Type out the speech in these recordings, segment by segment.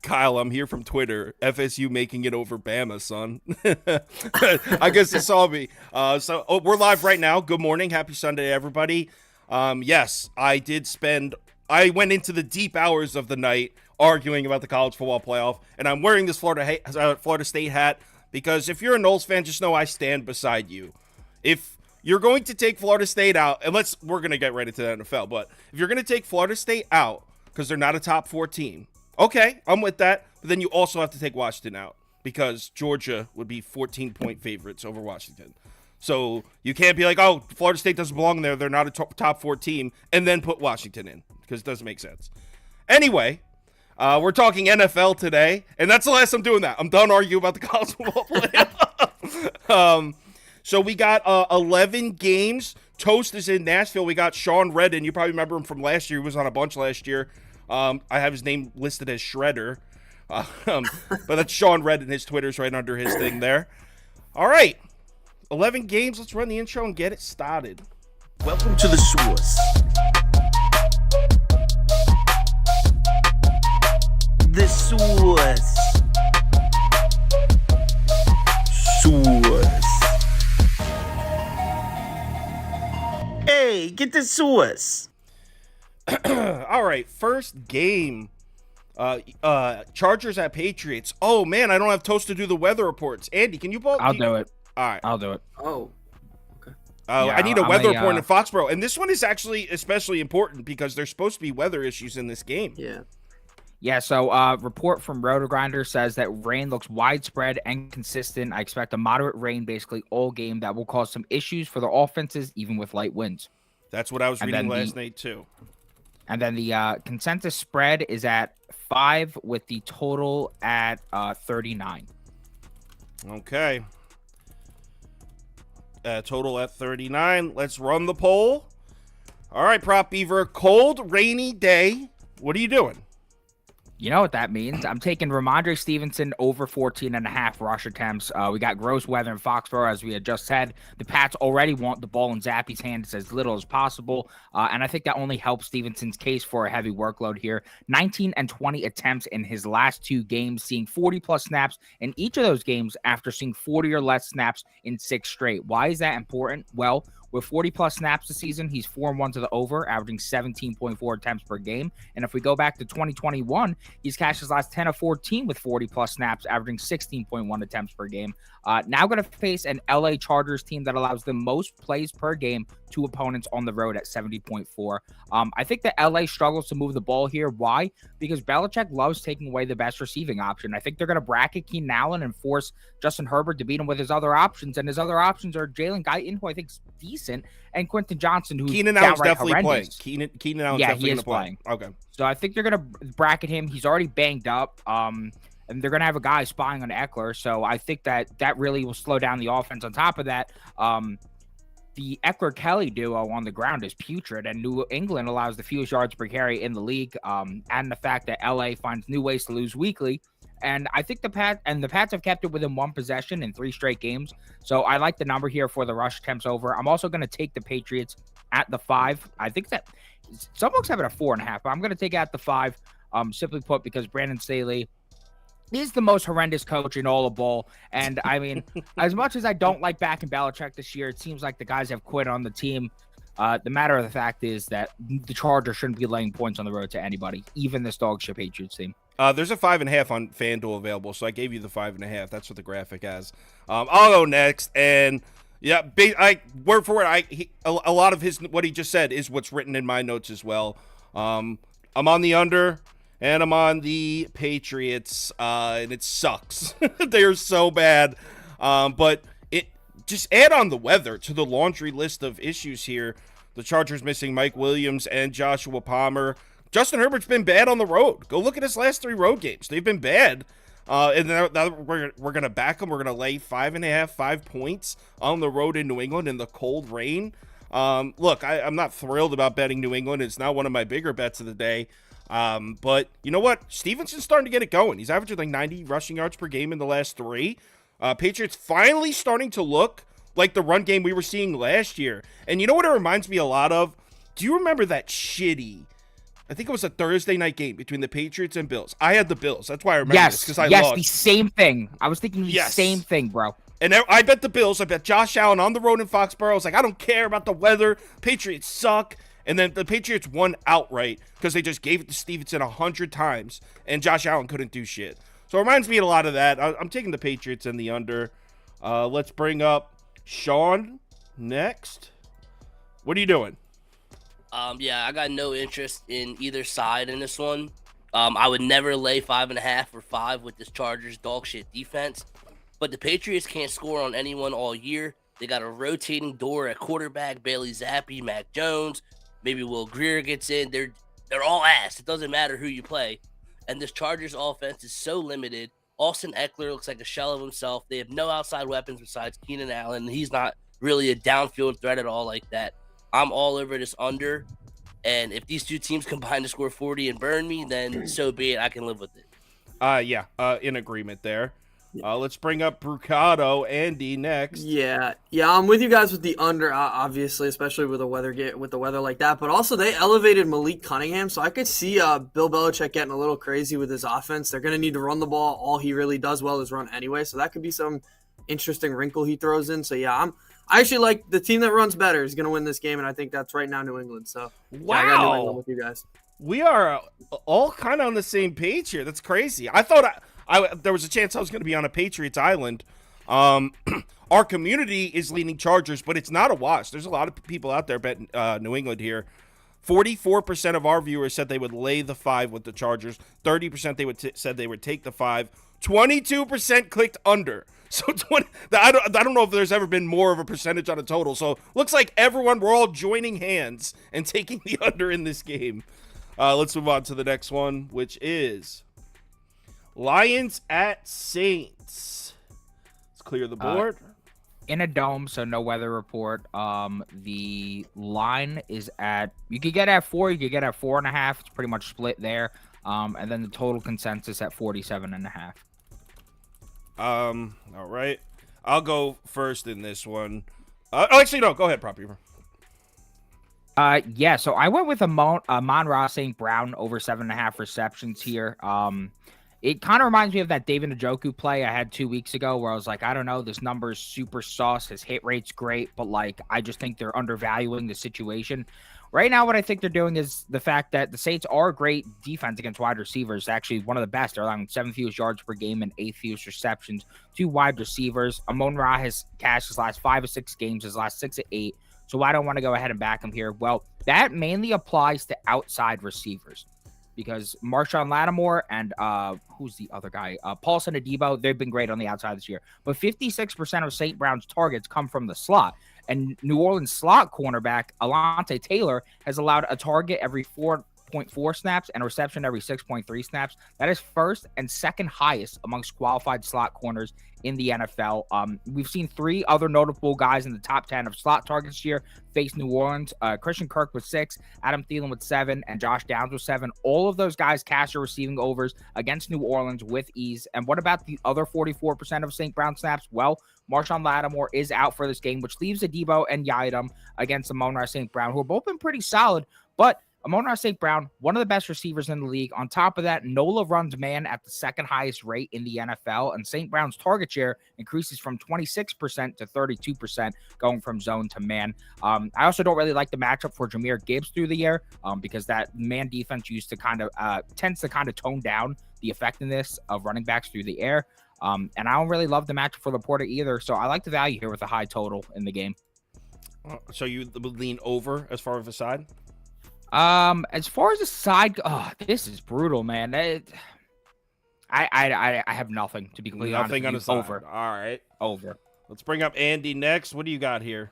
Kyle, I'm here from Twitter. FSU making it over Bama, son. I guess you saw me. We're live right now. Good morning. Happy Sunday, everybody. Yes, I went into the deep hours of the night arguing about the college football playoff, and I'm wearing this Florida State hat because if you're a Noles fan, just know I stand beside you. If you're going to take Florida State out, and we're going to get right into the NFL, but if you're going to take Florida State out because they're not a top 4 team, okay, I'm with that. But then you also have to take Washington out because Georgia would be 14-point favorites over Washington. So you can't be like, oh, Florida State doesn't belong there. They're not a top 4 team, and then put Washington in because it doesn't make sense. Anyway, we're talking NFL today, and that's the last I'm doing that. I'm done arguing about the college football playoff. So we got 11 games. Toast is in Nashville. We got Sean Redden. You probably remember him from last year. He was on a bunch last year. I have his name listed as Shredder. But that's Sean Redden. His Twitter's right under his thing there. All right. 11 games. Let's run the intro and get it started. Welcome to the source. The source. Source. Hey, get the source. All right, first game. Chargers at Patriots. Oh man, I don't have Toast to do the weather reports. Andy, can you pull? I'll do it. All right, I'll do it. Oh, okay. I need a weather report in Foxborough, and this one is actually especially important because there's supposed to be weather issues in this game. Yeah. So, report from RotoGrinder says that rain looks widespread and consistent. I expect a moderate rain basically all game that will cause some issues for the offenses, even with light winds. That's what I was reading last night too. And then the consensus spread is at 5 with the total at 39. Okay. Total at 39. Let's run the poll. All right, Prop Beaver. Cold, rainy day. What are you doing? You know what that means. I'm taking Ramondre Stevenson over 14.5 rush attempts. We got gross weather in Foxborough, as we had just said. The Pats already want the ball in Zappy's hands as little as possible, and I think that only helps Stevenson's case for a heavy workload here. 19 and 20 attempts in his last 2 games, seeing 40-plus snaps in each of those games after seeing 40 or less snaps in 6 straight. Why is that important? Well, with 40-plus snaps this season, he's 4-1 to the over, averaging 17.4 attempts per game. And if we go back to 2021, he's cashed his last 10 of 14 with 40-plus snaps, averaging 16.1 attempts per game. Now going to face an LA Chargers team that allows the most plays per game to opponents on the road at 70.4. I think that LA struggles to move the ball here. Why? Because Belichick loves taking away the best receiving option. I think they're going to bracket Keenan Allen and force Justin Herbert to beat him with his other options. And his other options are Jalen Guyton, who I think is decent, and Quentin Johnson, who's Keenan Allen's definitely horrendous. playing. Keenan Allen's definitely he is playing. Okay. So I think they're going to bracket him. He's already banged up. And they're going to have a guy spying on Eckler. So I think that really will slow down the offense. On top of that, the Eckler-Kelly duo on the ground is putrid, and New England allows the fewest yards per carry in the league. And the fact that LA finds new ways to lose weekly. And I think the Pats have kept it within 1 possession in 3 straight games. So I like the number here for the rush attempts over. I'm also going to take the Patriots at the 5. I think that some folks have it at 4.5, but I'm going to take it at the 5, simply put, because Brandon Staley is the most horrendous coach in all of ball. And I mean, as much as I don't like backing Belichick this year, it seems like the guys have quit on the team. The matter of the fact is that the Chargers shouldn't be laying points on the road to anybody, even this dog shit Patriots team. There's a 5.5 on FanDuel available, so I gave you the 5.5. That's what the graphic has. I'll go next, and yeah, word for word, a lot of what he just said is what's written in my notes as well. I'm on the under. And I'm on the Patriots, and it sucks. They're so bad. But it just add on the weather to the laundry list of issues here. The Chargers missing Mike Williams and Joshua Palmer. Justin Herbert's been bad on the road. Go look at his last 3 road games. They've been bad. And now we're going to back them. We're going to lay 5.5, 5 points on the road in New England in the cold rain. Look, I'm not thrilled about betting New England. It's not one of my bigger bets of the day. But you know what? Stevenson's starting to get it going. He's averaging like 90 rushing yards per game in the last 3. Patriots finally starting to look like the run game we were seeing last year. And you know what it reminds me a lot of? Do you remember that shitty I think it was a Thursday night game between the Patriots and Bills. I had the Bills. That's why I remember this, Yes, because I yes, lost. the same thing. I was thinking the same thing, bro. And I bet the Bills. I bet Josh Allen on the road in Foxborough. I was like, I don't care about the weather. Patriots suck. And then the Patriots won outright because they just gave it to Stevenson 100 times, and Josh Allen couldn't do shit. So it reminds me a lot of that. I'm taking the Patriots in the under. Let's bring up Sean next. What are you doing? Yeah, I got no interest in either side in this one. I would never lay 5.5 or 5 with this Chargers dog shit defense. But the Patriots can't score on anyone all year. They got a rotating door at quarterback, Bailey Zappi, Mac Jones. Maybe Will Grier gets in. They're all ass. It doesn't matter who you play. And this Chargers offense is so limited. Austin Eckler looks like a shell of himself. They have no outside weapons besides Keenan Allen. He's not really a downfield threat at all like that. I'm all over this under. And if these two teams combine to score 40 and burn me, then so be it. I can live with it. Yeah, in agreement there. Let's bring up Brucado, Andy next. Yeah, I'm with you guys with the under, obviously, especially with the weather like that. But also, they elevated Malik Cunningham, so I could see Bill Belichick getting a little crazy with his offense. They're going to need to run the ball. All he really does well is run anyway, so that could be some interesting wrinkle he throws in. So yeah, I actually like the team that runs better is going to win this game, and I think that's right now New England. So wow, yeah, I got New England with you guys. We are all kind of on the same page here. That's crazy. I thought there was a chance I was going to be on a Patriots island. Our community is leaning Chargers, but it's not a wash. There's a lot of people out there betting New England here. 44% of our viewers said they would lay the 5 with the Chargers. 30% said they would take the 5. 22% clicked under. So I don't know if there's ever been more of a percentage on a total. So looks like we're all joining hands and taking the under in this game. Let's move on to the next one, which is Lions at Saints. Let's clear the board. In a dome, so no weather report. The line is you could get at 4, you could get at 4.5. It's pretty much split there. And then the total consensus at 47.5. All right. I'll go first in this one. Actually, no. Go ahead, Prop Beaver. Yeah, so I went with Amon-Ra St. Brown over 7.5 receptions here. It kind of reminds me of that David Njoku play I had 2 weeks ago where I was like, I don't know, this number is super sauce. His hit rate's great, but like, I just think they're undervaluing the situation. Right now, what I think they're doing is the fact that the Saints are a great defense against wide receivers. Actually, one of the best. They're allowing 7th fewest yards per game and 8th fewest receptions to wide receivers. Amon-Ra has cashed his last 5 or 6 games, his last 6 or 8. So I don't want to go ahead and back him here. Well, that mainly applies to outside receivers because Marshawn Lattimore and who's the other guy? Paulson Adebo, they've been great on the outside this year. But 56% of St. Brown's targets come from the slot. And New Orleans slot cornerback Alontae Taylor has allowed a target every 4.4 snaps and a reception every 6.3 snaps. That is first and second highest amongst qualified slot corners in the NFL. We've seen 3 other notable guys in the top 10 of slot targets this year face New Orleans. Christian Kirk with 6, Adam Thielen with 7, and Josh Downs with 7. All of those guys cash their receiving overs against New Orleans with ease. And what about the other 44% of St. Brown snaps? Well, Marshawn Lattimore is out for this game, which leaves Adebo and Yidam against Amon-Ra St. Brown, who have both been pretty solid, but Amon-Ra St. Brown, one of the best receivers in the league. On top of that, Nola runs man at the second highest rate in the NFL, and St. Brown's target share increases from 26% to 32%, going from zone to man. I also don't really like the matchup for Jahmyr Gibbs through the air because that man defense tends to kind of tone down the effectiveness of running backs through the air. And I don't really love the matchup for Laporta either, so I like the value here with a high total in the game. So you would lean over as far as the side? As far as the side, this is brutal, man. I have nothing to be completely honest. Nothing on the side. Over. All right, over. Let's bring up Andy next. What do you got here?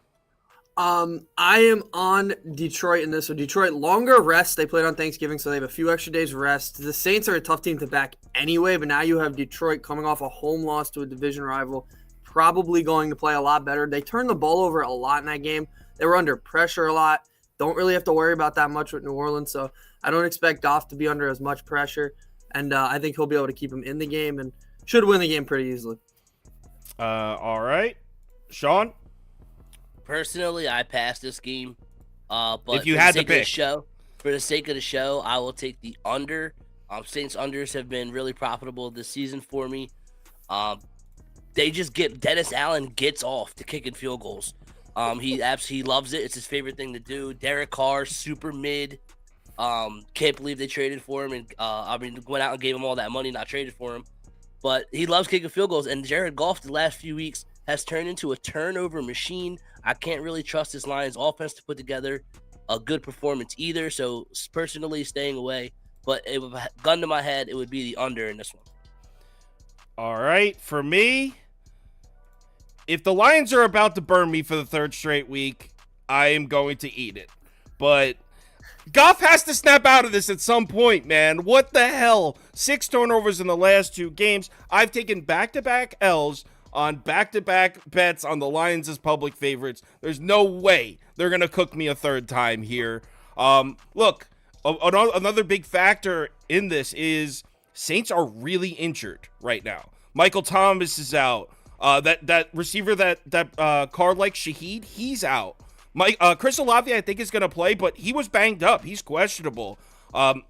I am on Detroit in this. So Detroit, longer rest. They played on Thanksgiving, so they have a few extra days rest. The Saints are a tough team to back anyway, but now you have Detroit coming off a home loss to a division rival, probably going to play a lot better. They turned the ball over a lot in that game. They were under pressure a lot. Don't really have to worry about that much with New Orleans, so I don't expect Goff to be under as much pressure, and I think he'll be able to keep him in the game and should win the game pretty easily. All right. Sean? Personally, I passed this game. But if you had to pick. for the sake of the show, I will take the under. Saints unders have been really profitable this season for me. They just get Dennis Allen gets off to kicking field goals. He absolutely loves it. It's his favorite thing to do. Derek Carr, super mid. Can't believe they traded for him, and went out and gave him all that money, not traded for him. But he loves kicking field goals, and Jared Goff the last few weeks has turned into a turnover machine. I can't really trust this Lions offense to put together a good performance either. So personally, staying away. But gun to my head, it would be the under in this one. All right, for me, if the Lions are about to burn me for the third straight week, I am going to eat it. But Goff has to snap out of this at some point, man. What the hell? 6 turnovers in the last 2 games. I've taken back-to-back L's on back-to-back bets on the Lions as public favorites. There's no way they're going to cook me a third time here. Look, another big factor in this is Saints are really injured right now. Michael Thomas is out. That receiver that Carr likes, Shaheed, he's out. Chris Olave, I think, is going to play, but he was banged up. He's questionable.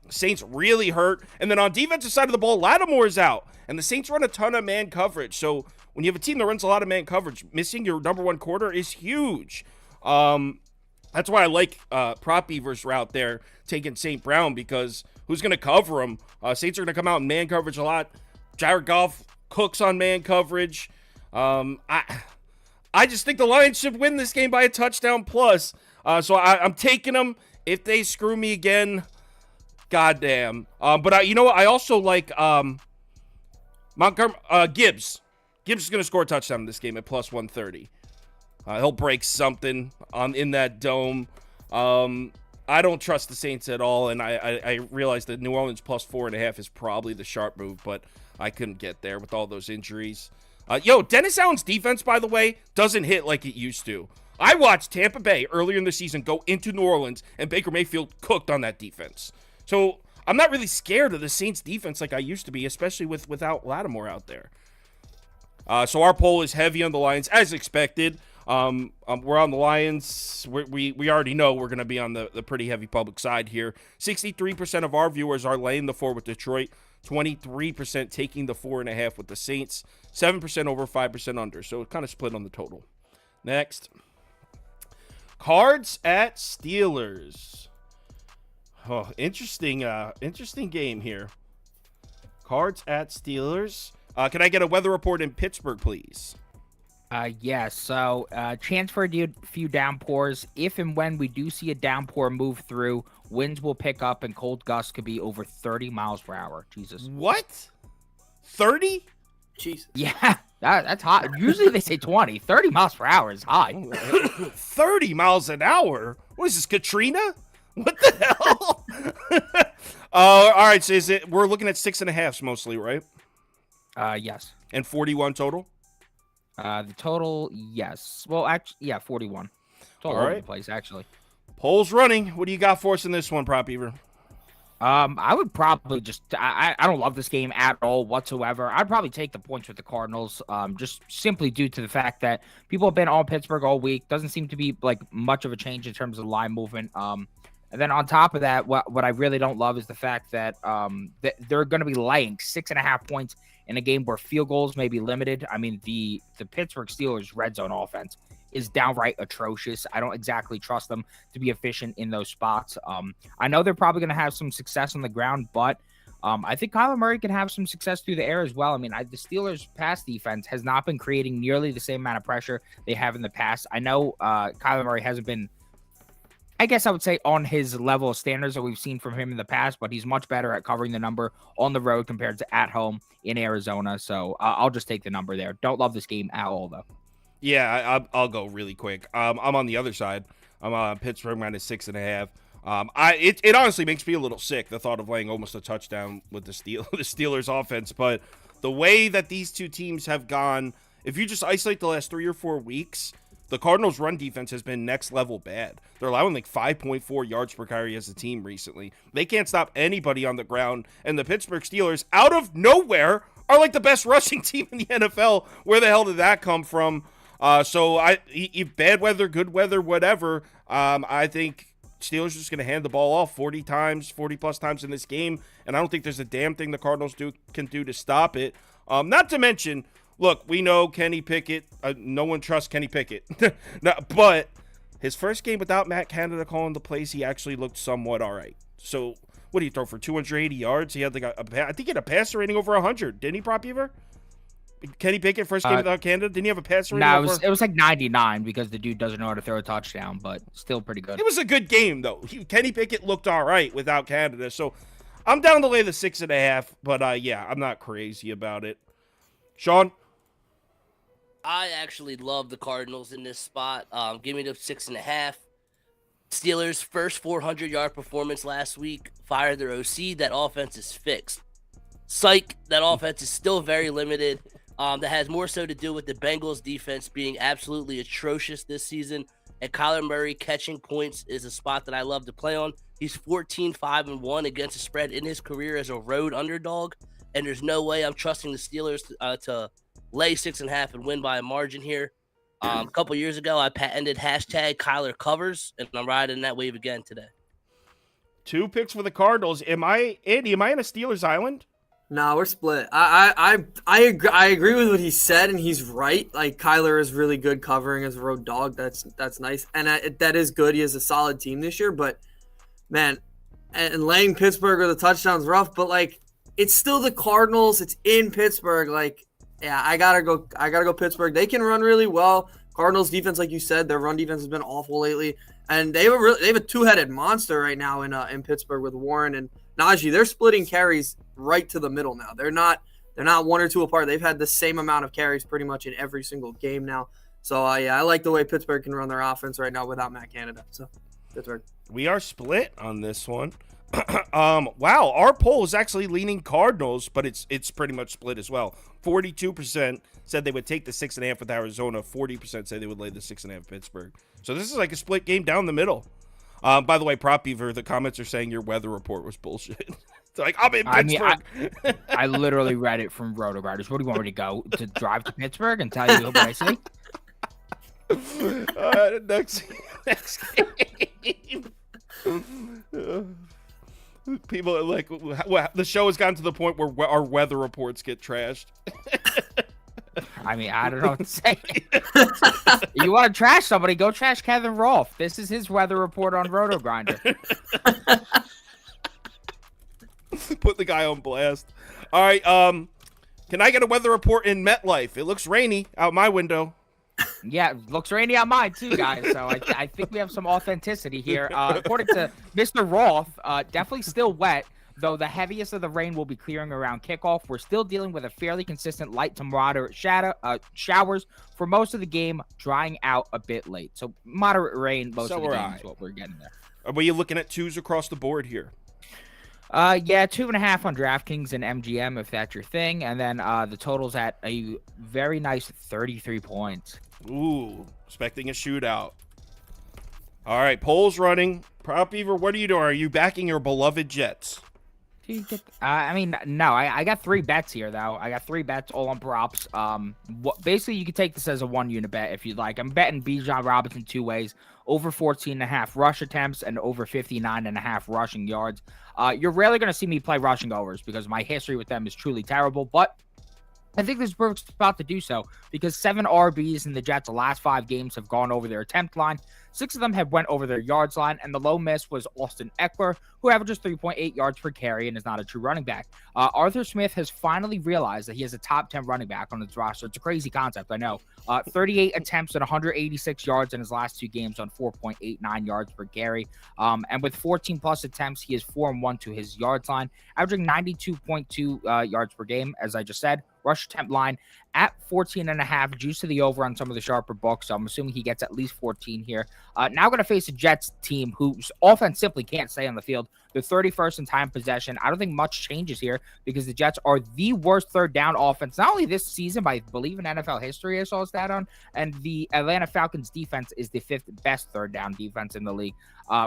Saints really hurt. And then on defensive side of the ball, Lattimore's out. And the Saints run a ton of man coverage. So when you have a team that runs a lot of man coverage, missing your number one quarter is huge. That's why I like Prop Beaver's route there, taking St. Brown, because who's going to cover him? Saints are going to come out in man coverage a lot. Jared Goff cooks on man coverage. I just think the Lions should win this game by a touchdown plus. So I'm taking them. If they screw me again, goddamn. But you know what? I also like Gibbs. Gibbs is going to score a touchdown in this game at plus 130. He'll break something in that dome. I don't trust the Saints at all, and I realize that New Orleans plus 4.5 is probably the sharp move, but I couldn't get there with all those injuries. Dennis Allen's defense, by the way, doesn't hit like it used to. I watched Tampa Bay earlier in the season go into New Orleans, and Baker Mayfield cooked on that defense. So I'm not really scared of the Saints defense like I used to be, especially without Lattimore out there. So our poll is heavy on the Lions, as expected. We're on the Lions. We already know we're going to be on the pretty heavy public side here. 63% of our viewers are laying the 4 with Detroit. 23% taking the 4.5 with the Saints. 7% over, 5% under. So it kind of split on the total. Next. Cards at Steelers. Oh, interesting game here. Cards at Steelers. Can I get a weather report in Pittsburgh, please? Yes. So, chance for a few downpours. If and when we do see a downpour move through, winds will pick up and cold gusts could be over 30 miles per hour. Jesus. What? 30? Jesus. Yeah, that's hot. Usually they say 20. 30 miles per hour is high. 30 miles an hour? What is this, Katrina? What the hell? All right, so we're looking at 6.5s mostly, right? Yes. And 41 total? The total, yes. Well, actually, yeah, 41. It's all over the place, actually. Poll's running. What do you got for us in this one, Prop Beaver? I would probably just I don't love this game at all whatsoever. I'd probably take the points with the Cardinals, just simply due to the fact that people have been on Pittsburgh all week. Doesn't seem to be like much of a change in terms of line movement. And then on top of that, what I really don't love is the fact that that they're going to be laying 6.5 points in a game where field goals may be limited. I mean, the Pittsburgh Steelers red zone offense is downright atrocious. I don't exactly trust them to be efficient in those spots. I know they're probably going to have some success on the ground, but I think Kyler Murray can have some success through the air as well. I mean, the Steelers' pass defense has not been creating nearly the same amount of pressure they have in the past. I know Kyler Murray hasn't been, I guess I would say, on his level of standards that we've seen from him in the past, but he's much better at covering the number on the road compared to at home in Arizona. So I'll just take the number there. Don't love this game at all, though. Yeah, I'll go really quick. I'm on the other side. I'm on Pittsburgh minus 6.5. It honestly makes me a little sick, the thought of laying almost a touchdown with the Steelers offense. But the way that these two teams have gone, if you just isolate the last 3 or 4 weeks, the Cardinals' run defense has been next level bad. They're allowing like 5.4 yards per carry as a team recently. They can't stop anybody on the ground. And the Pittsburgh Steelers, out of nowhere, are like the best rushing team in the NFL. Where the hell did that come from? So bad weather, good weather, whatever. I think Steelers are just going to hand the ball off 40 plus times in this game, and I don't think there's a damn thing the Cardinals can do to stop it. Not to mention, look, we know Kenny Pickett. No one trusts Kenny Pickett. No, but his first game without Matt Canada calling the plays, he actually looked somewhat all right. So what did he throw for 280 yards? He had like I think he had a passer rating over 100. Didn't he, Prop Beaver? Kenny Pickett, first game without Canada, didn't he have a passer rating? No, it was like 99 because the dude doesn't know how to throw a touchdown, but still pretty good. It was a good game, though. Kenny Pickett looked all right without Canada, so I'm down to lay the 6.5, but yeah, I'm not crazy about it. Sean? I actually love the Cardinals in this spot. Give me the 6.5. Steelers' first 400-yard performance last week. Fired their OC. That offense is fixed. Psych, that offense is still very limited. That has more so to do with the Bengals defense being absolutely atrocious this season. And Kyler Murray catching points is a spot that I love to play on. He's 14-5-1 against the spread in his career as a road underdog. And there's no way I'm trusting the Steelers to lay 6.5 and win by a margin here. A couple years ago, I patented hashtag Kyler covers, and I'm riding that wave again today. 2 picks for the Cardinals. Andy, am I in a Steelers island? No, we're split. I agree with what he said, and he's right. Like, Kyler is really good covering as a road dog. That's nice, and that is good. He has a solid team this year, but man, and laying Pittsburgh with a touchdown's rough. But like, it's still the Cardinals. It's in Pittsburgh. Like, yeah, I gotta go Pittsburgh. They can run really well. Cardinals defense, like you said, their run defense has been awful lately, and they have a two-headed monster right now in Pittsburgh with Warren and Najee. They're splitting carries right to the middle now. They're not 1 or 2 apart. They've had the same amount of carries pretty much in every single game now. So yeah, I like the way Pittsburgh can run their offense right now without Matt Canada. So Pittsburgh. We are split on this one. Wow, our poll is actually leaning Cardinals, but it's pretty much split as well. 42% said they would take the 6.5 with Arizona. 40% said they would lay the 6.5 Pittsburgh. So this is like a split game down the middle. By the way, Prop Beaver, the comments are saying your weather report was bullshit. It's like, I'm in Pittsburgh. I literally read it from Roto-Grinders. What do you want me to go to drive to Pittsburgh and tell you what I see? Next game. People are like, the show has gotten to the point where our weather reports get trashed. I mean, I don't know what to say. You want to trash somebody, go trash Kevin Rolfe. This is his weather report on Roto-Grinder. Put the guy on blast. All right, can I get a weather report in MetLife? It looks rainy out my window. Yeah, it looks rainy on mine too, guys. So I think we have some authenticity here. According to Mr. Rolfe, definitely still wet, though the heaviest of the rain will be clearing around kickoff. We're still dealing with a fairly consistent light to moderate showers for most of the game, drying out a bit late. So moderate rain most of the game is what we're getting there. Are you looking at 2s across the board here? Yeah, 2.5 on DraftKings and MGM if that's your thing, and then the total's at a very nice 33 points. Ooh, expecting a shootout. All right, polls running. Prop Beaver, what are you doing? Are you backing your beloved Jets? I mean, no, I got 3 bets here, though. I got 3 bets all on props. Basically, you can take this as a 1-unit bet if you'd like. I'm betting Bijan Robinson 2 ways, over 14.5 rush attempts and over 59.5 rushing yards. You're rarely going to see me play rushing overs because my history with them is truly terrible, but I think this is a perfect spot to do so because 7 RBs in the Jets' last 5 games have gone over their attempt line. 6 of them have went over their yards line, and the low miss was Austin Eckler, who averages 3.8 yards per carry and is not a true running back. Arthur Smith has finally realized that he has a top 10 running back on his roster. It's a crazy concept, I know. 38 attempts and 186 yards in his last 2 games on 4.89 yards per carry. And with 14-plus attempts, he is 4-1 to his yards line, averaging 92.2 yards per game, as I just said. Rush attempt line at 14.5, juice to the over on some of the sharper books. So I'm assuming he gets at least 14 here. Now going to face a Jets team whose offense simply can't stay on the field. They're 31st in time possession. I don't think much changes here because the Jets are the worst third down offense, not only this season, but I believe in NFL history I saw a stat on. And the Atlanta Falcons defense is the 5th best third down defense in the league.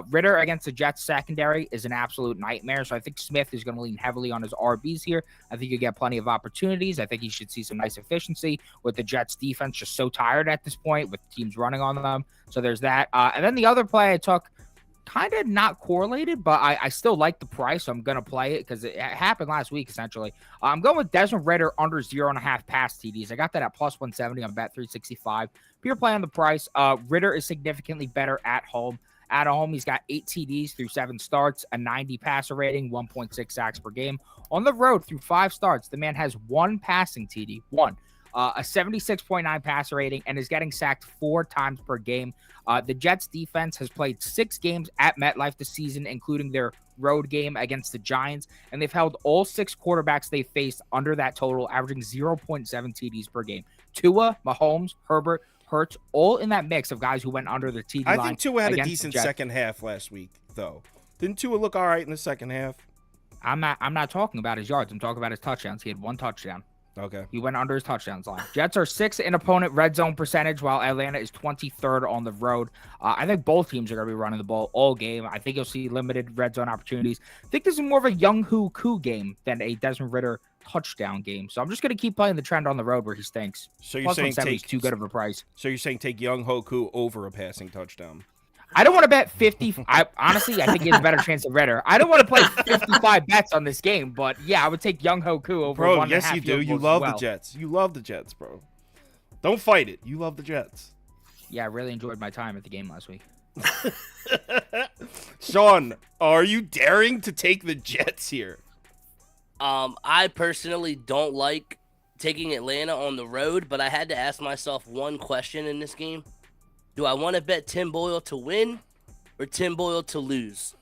Ritter against the Jets secondary is an absolute nightmare. So I think Smith is going to lean heavily on his RBs here. I think you get plenty of opportunities. I think he should see some nice efficiency with the Jets defense just so tired at this point with teams running on them. So there's that. And then the other play I took, kind of not correlated, but I still like the price, so I'm going to play it because it happened last week, essentially. I'm going with Desmond Ridder under 0.5 pass TDs. I got that at plus 170 on Bet 365. Pure play on the price. Ridder is significantly better at home. At home, he's got 8 TDs through 7 starts, a 90 passer rating, 1.6 sacks per game. On the road, through 5 starts, the man has 1 passing TD, 1. A 76.9 passer rating, and is getting sacked 4 times per game. The Jets defense has played 6 games at MetLife this season, including their road game against the Giants, and they've held all 6 quarterbacks they faced under that total, averaging 0.7 TDs per game. Tua, Mahomes, Herbert, Hurts, all in that mix of guys who went under the TD line. I think Tua had a decent second half last week, though. Didn't Tua look all right in the second half? I'm not talking about his yards. I'm talking about his touchdowns. He had 1 touchdown. Okay. He went under his touchdowns line. Jets are 6th in opponent red zone percentage, while Atlanta is 23rd on the road. I think both teams are going to be running the ball all game. I think you'll see limited red zone opportunities. I think this is more of a Young-Hoo Koo game than a Desmond Ridder touchdown game. So I'm just going to keep playing the trend on the road where he stinks. So you're Plus saying 170 is too good of a price. So you're saying take Young-Hoo Koo over a passing touchdown? I don't want to bet 50. Honestly, I think he has a better chance than Ridder. I don't want to play 55 bets on this game, but yeah, I would take Young-Hoo Koo over. Bro, 1.5 yes, you do. You love the Jets. You love the Jets, bro. Don't fight it. You love the Jets. Yeah, I really enjoyed my time at the game last week. Sean, are you daring to take the Jets here? I personally don't like taking Atlanta on the road, but I had to ask myself one question in this game. Do I want to bet Tim Boyle to win or Tim Boyle to lose?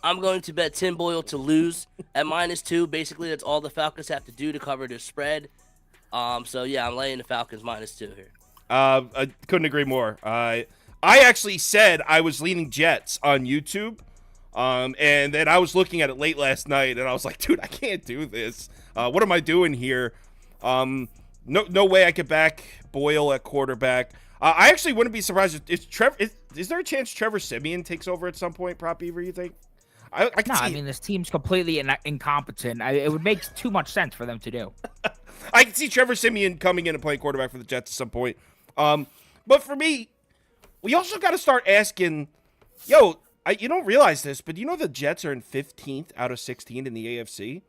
I'm going to bet Tim Boyle to lose at -2. Basically, that's all the Falcons have to do to cover their spread. So, yeah, I'm laying the Falcons -2 here. I couldn't agree more. I actually said I was leaning Jets on YouTube. And then I was looking at it late last night, and I was like, dude, I can't do this. What am I doing here? No way I could back Boyle at quarterback. I actually wouldn't be surprised if is there a chance Trevor Siemian takes over at some point, Prop Beaver, you think? I mean, this team's completely incompetent. It would make too much sense for them to do. I can see Trevor Siemian coming in and playing quarterback for the Jets at some point. But for me, we also got to start asking, you don't realize this, but you know the Jets are in 15th out of 16 in the AFC?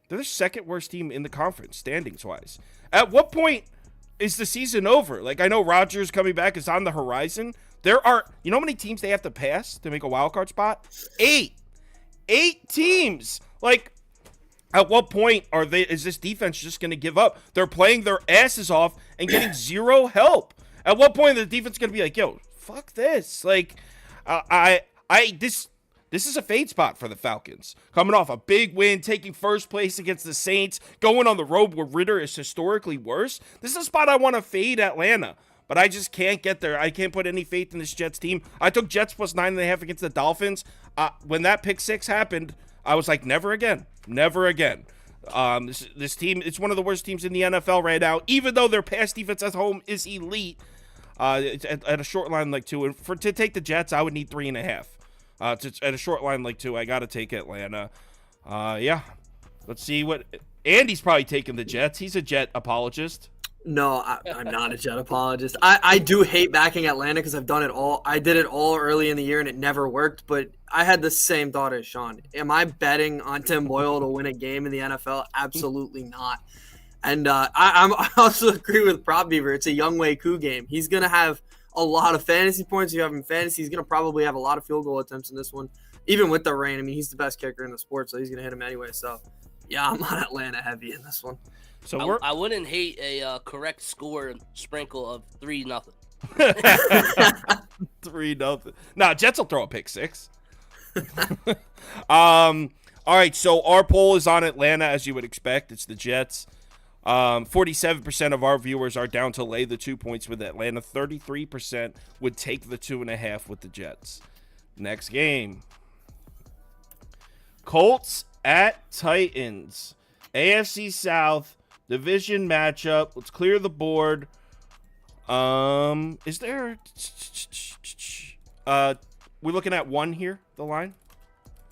They're the second worst team in the conference, standings-wise. At what point is the season over? Like, I know Rodgers coming back is on the horizon. You know how many teams they have to pass to make a wild card spot? 8 teams. Like, at what point is this defense just going to give up? They're playing their asses off and getting zero help. At what point is the defense going to be like, yo, fuck this? Like, this is a fade spot for the Falcons. Coming off a big win, taking first place against the Saints, going on the road where Ridder is historically worse. This is a spot I want to fade Atlanta, but I just can't get there. I can't put any faith in this Jets team. I took Jets plus 9.5 against the Dolphins. When that pick 6 happened, I was like, never again. Never again. This team, it's one of the worst teams in the NFL right now, even though their pass defense at home is elite. It's at a short line like 2. And to take the Jets, I would need 3.5. At a short line like 2, I got to take Atlanta. Yeah. Let's see what... Andy's probably taking the Jets. He's a Jet apologist. No, I'm not a Jet apologist. I do hate backing Atlanta because I've done it all. I did it all early in the year and it never worked, but I had the same thought as Sean. Am I betting on Tim Boyle to win a game in the NFL? Absolutely not. And I also agree with Prop Beaver. It's a Young-Wei Koo game. He's going to have a lot of fantasy points. If you have him in fantasy, he's going to probably have a lot of field goal attempts in this one. Even with the rain, I mean, he's the best kicker in the sport, so he's going to hit him anyway. So, yeah, I'm on Atlanta heavy in this one. So I wouldn't hate a correct score sprinkle of 3-0. 3-0. Nah, Jets will throw a pick 6. All right, so our poll is on Atlanta, as you would expect. It's the Jets. 47% of our viewers are down to lay the 2 points with Atlanta. 33% would take the 2.5 with the Jets. Next game. Colts at Titans. AFC South division matchup. Let's clear the board. Is there... we're looking at 1 here, the line?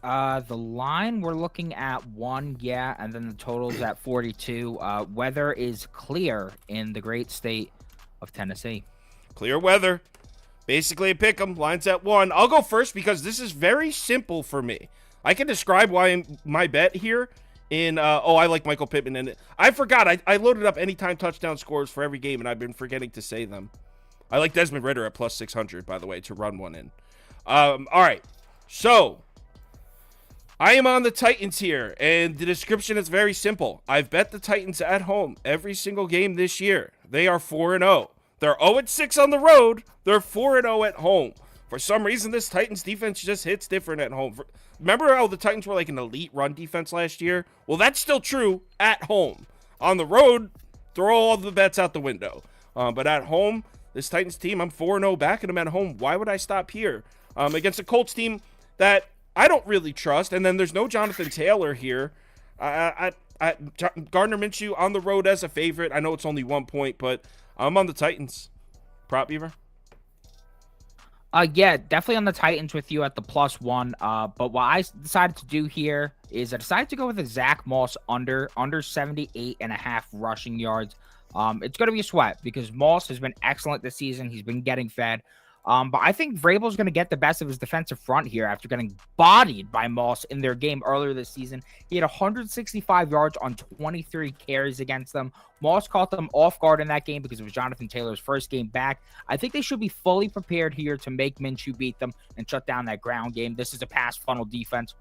The line, we're looking at 1, yeah, and then the total's at 42. Weather is clear in the great state of Tennessee. Clear weather. Basically, a pick 'em. Line's at 1. I'll go first because this is very simple for me. I can describe why my bet here in, I like Michael Pittman. And I forgot. I loaded up anytime touchdown scores for every game, and I've been forgetting to say them. I like Desmond Ridder at plus 600, by the way, to run one in. All right. So, I am on the Titans here, and the description is very simple. I've bet the Titans at home every single game this year. They are 4-0. They're 0-6 on the road. They're 4-0 at home. For some reason, this Titans defense just hits different at home. Remember how the Titans were like an elite run defense last year? Well, that's still true at home. On the road, throw all the bets out the window. But at home, this Titans team, I'm 4-0 backing them at home. Why would I stop here? Against a Colts team that I don't really trust. And then there's no Jonathan Taylor here. Gardner Minshew on the road as a favorite. I know it's only 1 point, but I'm on the Titans. Prop Beaver? Yeah, definitely on the Titans with you at the +1. But what I decided to do here is I decided to go with a Zach Moss under 78.5 rushing yards. It's going to be a sweat because Moss has been excellent this season. He's been getting fed. But I think Vrabel's going to get the best of his defensive front here after getting bodied by Moss in their game earlier this season. He had 165 yards on 23 carries against them. Moss caught them off guard in that game because it was Jonathan Taylor's first game back. I think they should be fully prepared here to make Minshew beat them and shut down that ground game. This is a pass funnel defense.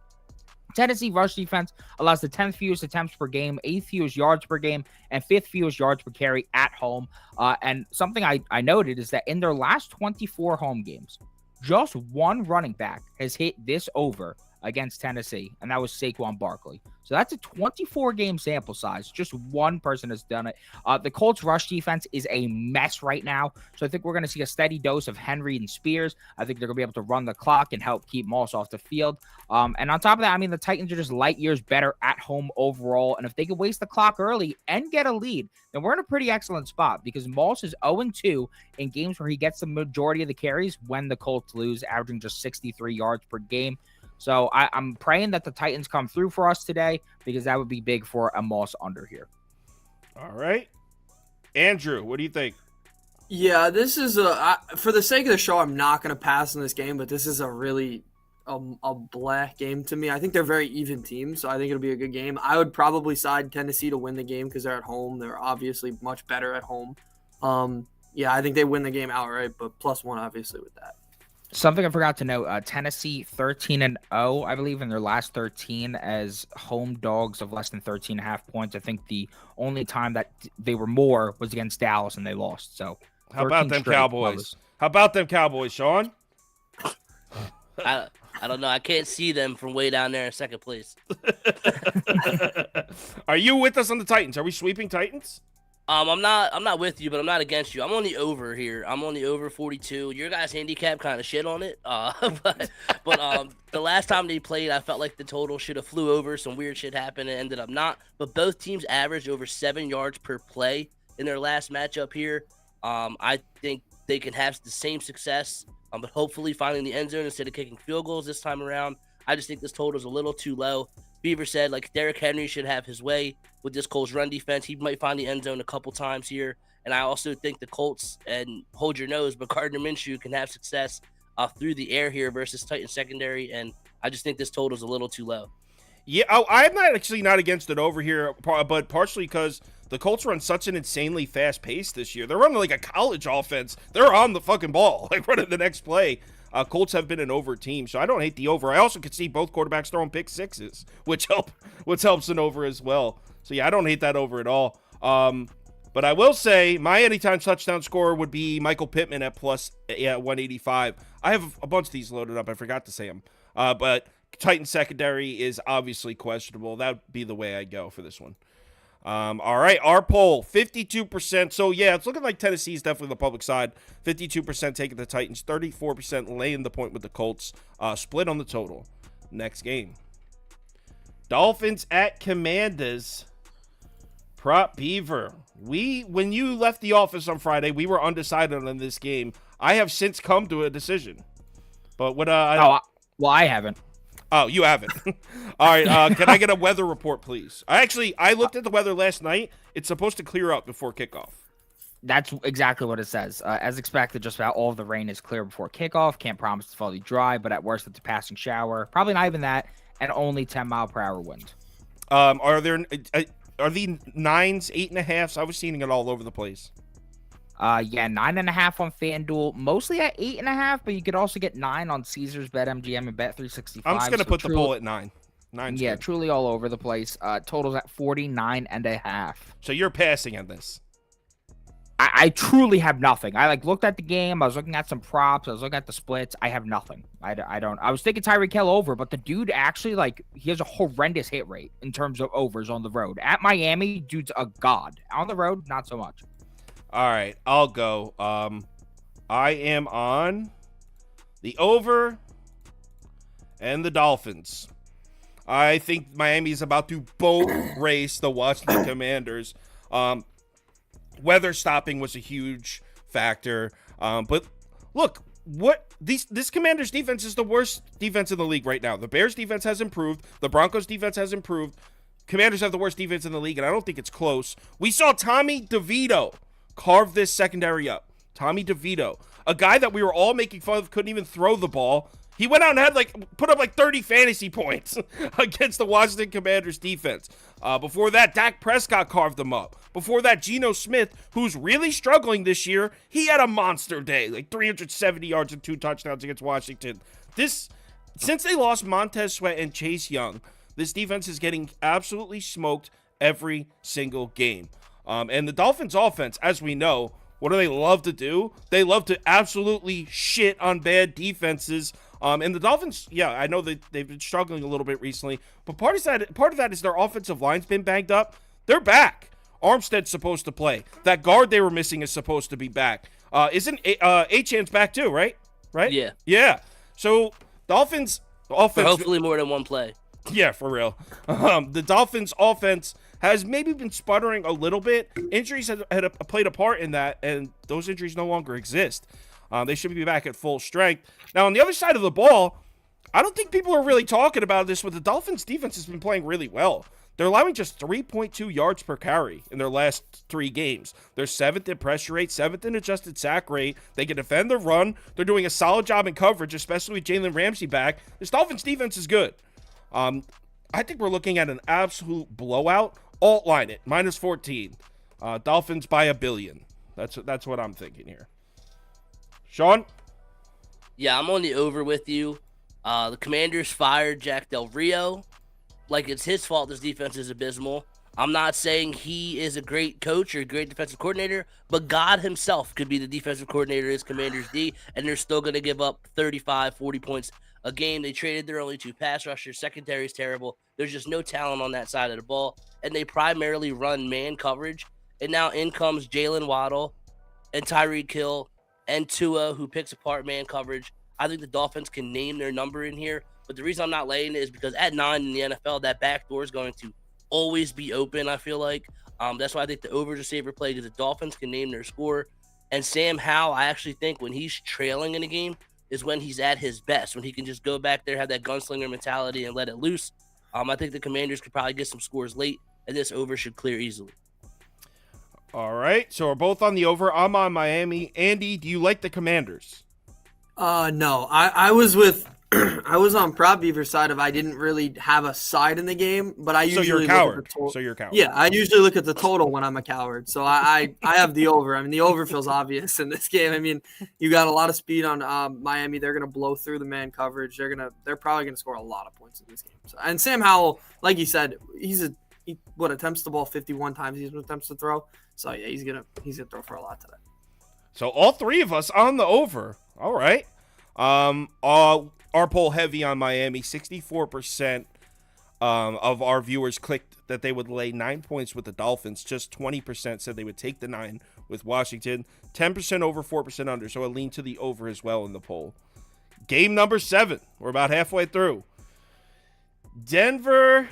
Tennessee rush defense allows the 10th fewest attempts per game, 8th fewest yards per game, and 5th fewest yards per carry at home. And something I noted is that in their last 24 home games, just one running back has hit this over against Tennessee, and that was Saquon Barkley. So that's a 24-game sample size. Just one person has done it. The Colts rush defense is a mess right now, so I think we're going to see a steady dose of Henry and Spears. I think they're going to be able to run the clock and help keep Moss off the field. And on top of that, I mean, the Titans are just light years better at home overall, and if they can waste the clock early and get a lead, then we're in a pretty excellent spot because Moss is 0-2 in games where he gets the majority of the carries when the Colts lose, averaging just 63 yards per game. So I'm praying that the Titans come through for us today because that would be big for a Moss under here. All right. Andrew, what do you think? Yeah, this is for the sake of the show, I'm not going to pass on this game, but this is a really a black game to me. I think they're very even teams, so I think it'll be a good game. I would probably side Tennessee to win the game because they're at home. They're obviously much better at home. Yeah, I think they win the game outright, but +1 obviously with that. Something I forgot to note, Tennessee 13-0, I believe, in their last 13 as home dogs of less than 13.5 points. I think the only time that they were more was against Dallas and they lost. So how about them Cowboys? How about them Cowboys, Sean? I don't know. I can't see them from way down there in second place. Are you with us on the Titans? Are we sweeping Titans? I'm not with you, but I'm not against you. I'm on the over here. I'm on the over 42. Your guys' handicap kind of shit on it. But the last time they played, I felt like the total should have flew over. Some weird shit happened and ended up not. But both teams averaged over 7 yards per play in their last matchup here. I think they can have the same success, but hopefully finding the end zone instead of kicking field goals this time around. I just think this total is a little too low. Beaver said, like, Derrick Henry should have his way with this Colts run defense. He might find the end zone a couple times here. And I also think the Colts, and hold your nose, but Gardner Minshew can have success through the air here versus Titans secondary. And I just think this total is a little too low. Yeah, I'm not against it over here, but partially because the Colts run such an insanely fast pace this year. They're running like a college offense. They're on the fucking ball, like running the next play. Colts have been an over team, so I don't hate the over. I also could see both quarterbacks throwing pick sixes, which helps an over as well. So yeah, I don't hate that over at all. But I will say my anytime touchdown scorer would be Michael Pittman at plus 185. I have a bunch of these loaded up. I forgot to say them. But Titan secondary is obviously questionable. That would be the way I go for this one. All right, our poll, 52%. So, yeah, it's looking like Tennessee's definitely the public side. 52% taking the Titans, 34% laying the point with the Colts. Split on the total. Next game. Dolphins at Commanders. Prop Beaver. When you left the office on Friday, we were undecided on this game. I have since come to a decision. But what I haven't. Oh, you haven't. All right. Can I get a weather report, please? I looked at the weather last night. It's supposed to clear up before kickoff. That's exactly what it says. As expected, just about all of the rain is clear before kickoff. Can't promise it's fully dry, but at worst, it's a passing shower. Probably not even that, and only 10-mile-per-hour wind. Are the 9s, 8.5s? I was seeing it all over the place. Yeah, 9.5 on FanDuel, mostly at 8.5, but you could also get 9 on Caesars, BetMGM, and Bet365. I'm just gonna put the poll at 9. 9's yeah, good. truly all over the place. Totals at 49.5. So you're passing on this. I truly have nothing. I looked at the game. I was looking at some props. I was looking at the splits. I have nothing. I don't. I was thinking Tyreek Hill over, but the dude actually he has a horrendous hit rate in terms of overs on the road. At Miami, dude's a god. On the road, not so much. All right, I'll go. I am on the over and the Dolphins. I think Miami's about to boat race the Washington Commanders. Weather stopping was a huge factor. But look, this Commanders defense is the worst defense in the league right now. The Bears defense has improved. The Broncos defense has improved. Commanders have the worst defense in the league, and I don't think it's close. We saw Tommy DeVito carve this secondary up. Tommy DeVito, a guy that we were all making fun of, couldn't even throw the ball. He went out and had put up 30 fantasy points against the Washington Commanders defense. Before that, Dak Prescott carved them up. Before that, Geno Smith, who's really struggling this year, he had a monster day, 370 yards and 2 touchdowns against Washington. Since they lost Montez Sweat and Chase Young, this defense is getting absolutely smoked every single game. And the Dolphins offense, as we know, what do they love to do? They love to absolutely shit on bad defenses. And the Dolphins, yeah, I know that they've been struggling a little bit recently, but part of that is their offensive line's been banged up. They're back. Armstead's supposed to play. That guard they were missing is supposed to be back. Isn't Achan's back too, right? Right? Yeah. Yeah. So Dolphins offense. For hopefully more than one play. Yeah, for real. The Dolphins offense has maybe been sputtering a little bit. Injuries had played a part in that, and those injuries no longer exist. They should be back at full strength. Now, on the other side of the ball, I don't think people are really talking about this, but the Dolphins' defense has been playing really well. They're allowing just 3.2 yards per carry in their last 3 games. They're 7th in pressure rate, 7th in adjusted sack rate. They can defend the run. They're doing a solid job in coverage, especially with Jalen Ramsey back. This Dolphins' defense is good. I think we're looking at an absolute blowout. Alt line it, -14. Dolphins by $1 billion. That's what I'm thinking here. Sean? Yeah, I'm on the over with you. The Commanders fired Jack Del Rio. It's his fault this defense is abysmal. I'm not saying he is a great coach or a great defensive coordinator, but God himself could be the defensive coordinator of his Commanders D, and they're still going to give up 35, 40 points a game. They traded their only 2 pass rushers. Secondary is terrible. There's just no talent on that side of the ball, and they primarily run man coverage. And now in comes Jalen Waddle and Tyreek Hill and Tua, who picks apart man coverage. I think the Dolphins can name their number in here, but the reason I'm not laying it is because at 9 in the NFL, that back door is going to always be open, I feel like. That's why I think the over is a safer play, because the Dolphins can name their score. And Sam Howell, I actually think when he's trailing in a game is when he's at his best, when he can just go back there, have that gunslinger mentality, and let it loose. I think the Commanders could probably get some scores late, and this over should clear easily. All right, so we're both on the over. I'm on Miami. Andy, do you like the Commanders? No. I was with I was on Prop Beaver side of I didn't really have a side in the game, but I usually So you're a look coward. at the total. So you're a coward. Yeah, I usually look at the total when I'm a coward. So I have the over. I mean, the over feels obvious in this game. I mean, you got a lot of speed on Miami. They're gonna blow through the man coverage. They're probably gonna score a lot of points in this game. So, and Sam Howell, like you said, he attempts the ball 51 times. He attempts to throw. So yeah, he's gonna throw for a lot today. So all 3 of us on the over. All right. Our poll heavy on Miami. 64% of our viewers clicked that they would lay 9 points with the Dolphins. Just 20% said they would take the 9 with Washington. 10% over, 4% under. So a lean to the over as well in the poll. Game number 7. We're about halfway through. Denver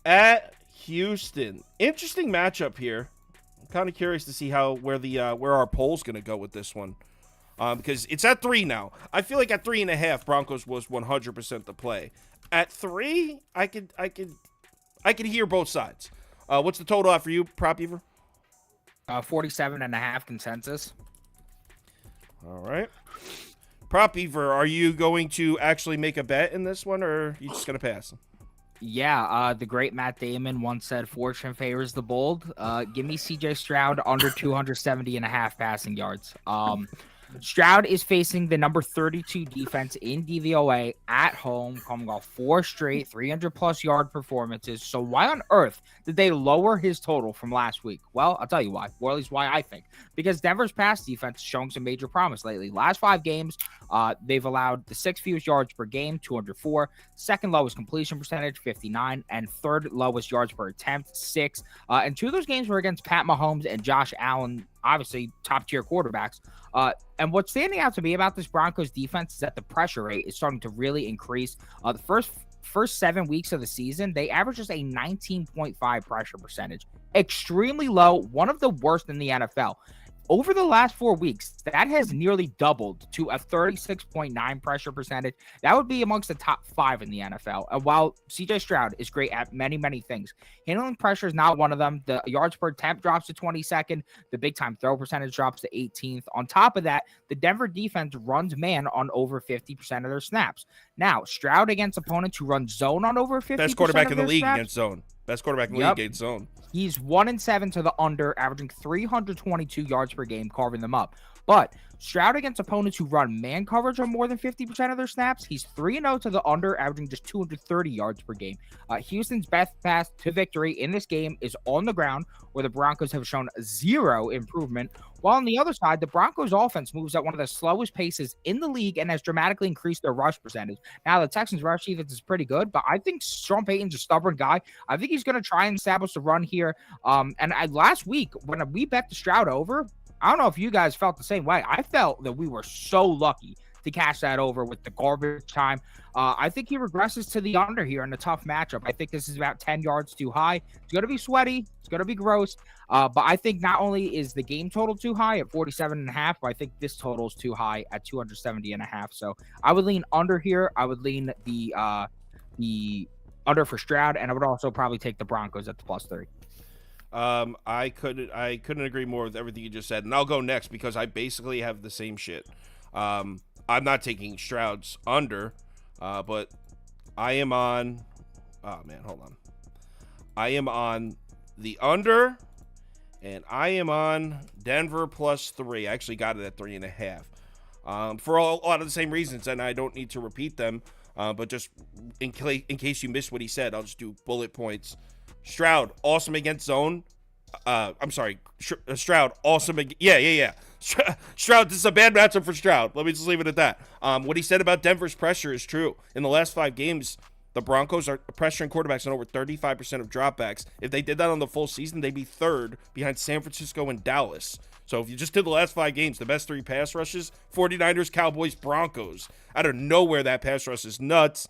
at Houston. Interesting matchup here. I'm kind of curious to see where our poll's going to go with this one. Because it's at 3 now. I feel like at 3.5, Broncos was 100% the play. At 3, I could hear both sides. What's the total out for you, Prop Beaver? 47.5 consensus. All right. Prop Beaver, are you going to actually make a bet in this one, or are you just going to pass? Yeah, the great Matt Damon once said, "Fortune favors the bold." Give me CJ Stroud under 270.5 passing yards. Stroud is facing the number 32 defense in DVOA at home, coming off 4 straight 300-plus yard performances. So why on earth did they lower his total from last week? Well, I'll tell you why, or at least why I think. Because Denver's pass defense is showing some major promise lately. Last 5 games, they've allowed the 6th fewest yards per game, 204, second lowest completion percentage, 59, and third lowest yards per attempt, 6. And 2 of those games were against Pat Mahomes and Josh Allen, obviously top-tier quarterbacks. And what's standing out to me about this Broncos defense is that the pressure rate is starting to really increase. The first 7 weeks of the season, they averaged just a 19.5 pressure percentage. Extremely low, one of the worst in the NFL. Over the last 4 weeks, that has nearly doubled to a 36.9 pressure percentage. That would be amongst the top 5 in the NFL. And while CJ Stroud is great at many, many things, handling pressure is not one of them. The yards per attempt drops to 22nd. The big time throw percentage drops to 18th. On top of that, the Denver defense runs man on over 50% of their snaps. Now, Stroud against opponents who run zone on over 50% Best quarterback in the league snaps, against zone. Best quarterback in the league against zone. He's 1-7 to the under, averaging 322 yards per game, carving them up. But Stroud against opponents who run man coverage on more than 50% of their snaps, he's 3-0 to the under, averaging just 230 yards per game. Houston's best path to victory in this game is on the ground, where the Broncos have shown 0 improvement. While on the other side, the Broncos offense moves at one of the slowest paces in the league and has dramatically increased their rush percentage. Now, the Texans' rush defense is pretty good, but I think Sean Payton's a stubborn guy. I think he's going to try and establish a run here. Last week, when we bet the Stroud over, I don't know if you guys felt the same way. I felt that we were so lucky to cash that over with the garbage time. I think he regresses to the under here in a tough matchup. I think this is about 10 yards too high. It's going to be sweaty. It's going to be gross. But I think not only is the game total too high at 47.5, but I think this total is too high at 270.5. So I would lean under here. I would lean the under for Stroud, and I would also probably take the Broncos at the +3. I couldn't agree more with everything you just said, and I'll go next because I basically have the same shit. I'm not taking Stroud's under, but I am on. Oh man, hold on. I am on the under, and I am on Denver +3. I actually got it at 3.5. For a lot of the same reasons, and I don't need to repeat them. But just in case you missed what he said, I'll just do bullet points. Stroud, awesome against zone. I'm sorry. Stroud, awesome. Yeah. Stroud, this is a bad matchup for Stroud. Let me just leave it at that. What he said about Denver's pressure is true. In the last 5 games, the Broncos are pressuring quarterbacks on over 35% of dropbacks. If they did that on the full season, they'd be 3rd behind San Francisco and Dallas. So if you just did the last 5 games, the best 3 pass rushes, 49ers, Cowboys, Broncos. Out of nowhere, that pass rush is nuts.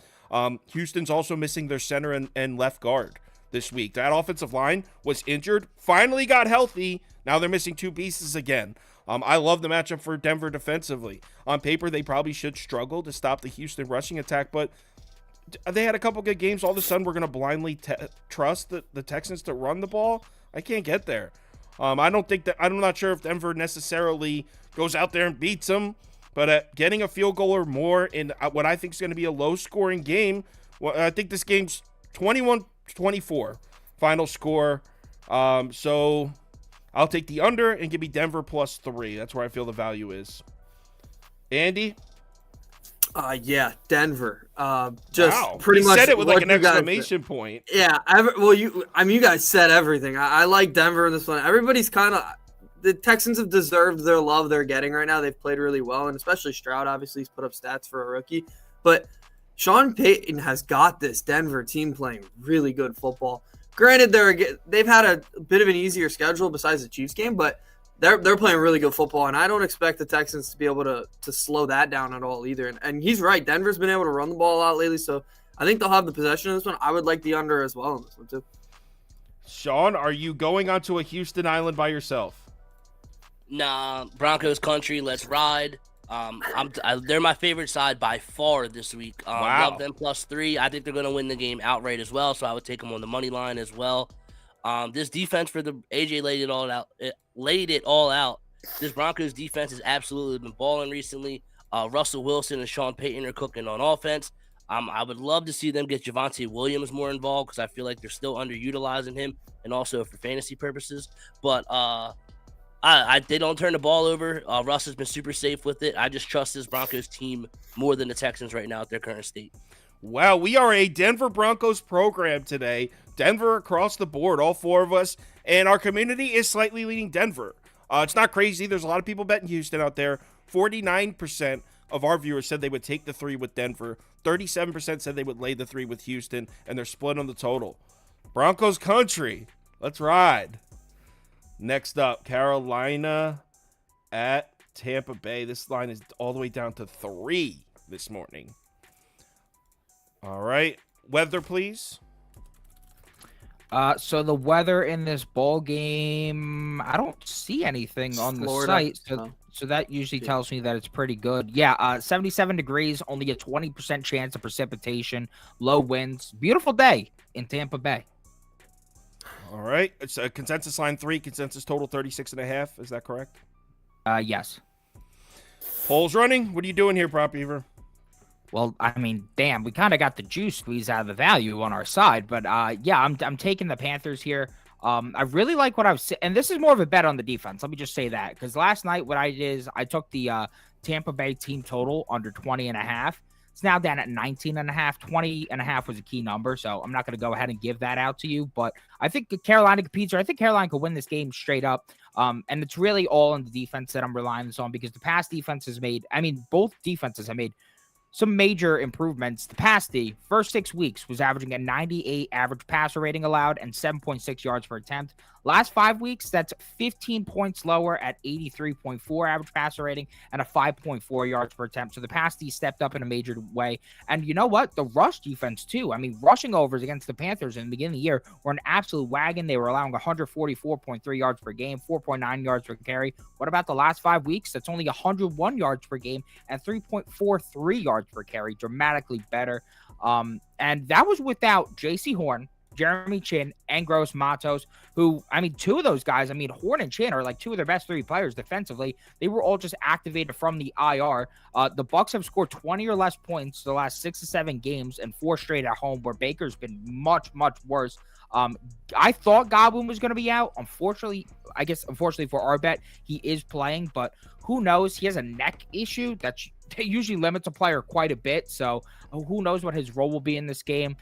Houston's also missing their center and left guard this week. That offensive line was injured, finally got healthy. Now they're missing 2 pieces again. I love the matchup for Denver defensively. On paper, they probably should struggle to stop the Houston rushing attack, but they had a couple good games. All of a sudden, we're going to blindly trust the Texans to run the ball. I can't get there. I'm not sure if Denver necessarily goes out there and beats them, but getting a field goal or more in what I think is going to be a low-scoring game, I think this game's 21-24 final score. So I'll take the under and give me Denver +3. That's where I feel the value is. Andy? Yeah, Denver. Pretty much said it with like an exclamation point. Yeah, you guys said everything. I like Denver in this one. Everybody's the Texans have deserved their love they're getting right now. They've played really well, and especially Stroud, obviously, he's put up stats for a rookie. But Sean Payton has got this Denver team playing really good football. Granted, they've had a bit of an easier schedule besides the Chiefs game, but they're playing really good football, and I don't expect the Texans to be able to slow that down at all either. And he's right. Denver's been able to run the ball a lot lately, so I think they'll have the possession in this one. I would like the under as well in this one too. Sean, are you going onto a Houston island by yourself? Nah, Broncos country, let's ride. They're my favorite side by far this week. Wow. Love them +3. I think they're going to win the game outright as well, so I would take them on the money line as well. This defense for the AJ laid it all out. It laid it all out. This Broncos defense has absolutely been balling recently. Russell Wilson and Sean Payton are cooking on offense. I would love to see them get Javonte Williams more involved because I feel like they're still underutilizing him and also for fantasy purposes. But they don't turn the ball over. Russ has been super safe with it. I just trust this Broncos team more than the Texans right now at their current state. Wow, we are a Denver Broncos program today. Denver across the board, all four of us. And our community is slightly leading Denver. It's not crazy. There's a lot of people betting Houston out there. 49% of our viewers said they would take the 3 with Denver. 37% said they would lay the 3 with Houston. And they're split on the total. Broncos country. Let's ride. Next up, Carolina at Tampa Bay. This line is all the way down to 3 this morning. All right. Weather, please. So the weather in this ball game, I don't see anything on the site. So that usually tells me that it's pretty good. Yeah, 77 degrees, only a 20% chance of precipitation, low winds. Beautiful day in Tampa Bay. All right. It's a consensus line 3, consensus total 36.5. Is that correct? Yes. Polls running. What are you doing here, Prop Beaver? Well, I mean, damn, we kind of got the juice squeezed out of the value on our side, but yeah, I'm taking the Panthers here. I really like what I've seen, and this is more of a bet on the defense. Let me just say that because last night what I did is I took the Tampa Bay team total under 20.5. It's now down at 19.5. 20.5 was a key number, so I'm not going to go ahead and give that out to you. But I think Carolina competes, or I think Carolina could win this game straight up. And it's really all on the defense that I'm relying on because the past defense has made. I mean, both defenses have made some major improvements. The past first 6 weeks was averaging a 98 average passer rating allowed and 7.6 yards per attempt. Last 5 weeks, that's 15 points lower at 83.4 average passer rating and a 5.4 yards per attempt. So the past stepped up in a major way. And you know what? The rush defense, too. I mean, rushing overs against the Panthers in the beginning of the year were an absolute wagon. They were allowing 144.3 yards per game, 4.9 yards per carry. What about the last 5 weeks? That's only 101 yards per game and 3.43 yards per carry. Dramatically better. And that was without J.C. Horn, Jeremy Chin, and Gross Matos, who, I mean, 2 of those guys, I mean, Horn and Chin are like 2 of their best 3 players defensively. They were all just activated from the IR. The Bucs have scored 20 or less points the last 6 to 7 games and 4 straight at home, where Baker's been much, much worse. I thought Godwin was going to be out. Unfortunately for our bet, he is playing, but who knows? He has a neck issue that usually limits a player quite a bit. So who knows what his role will be in this game.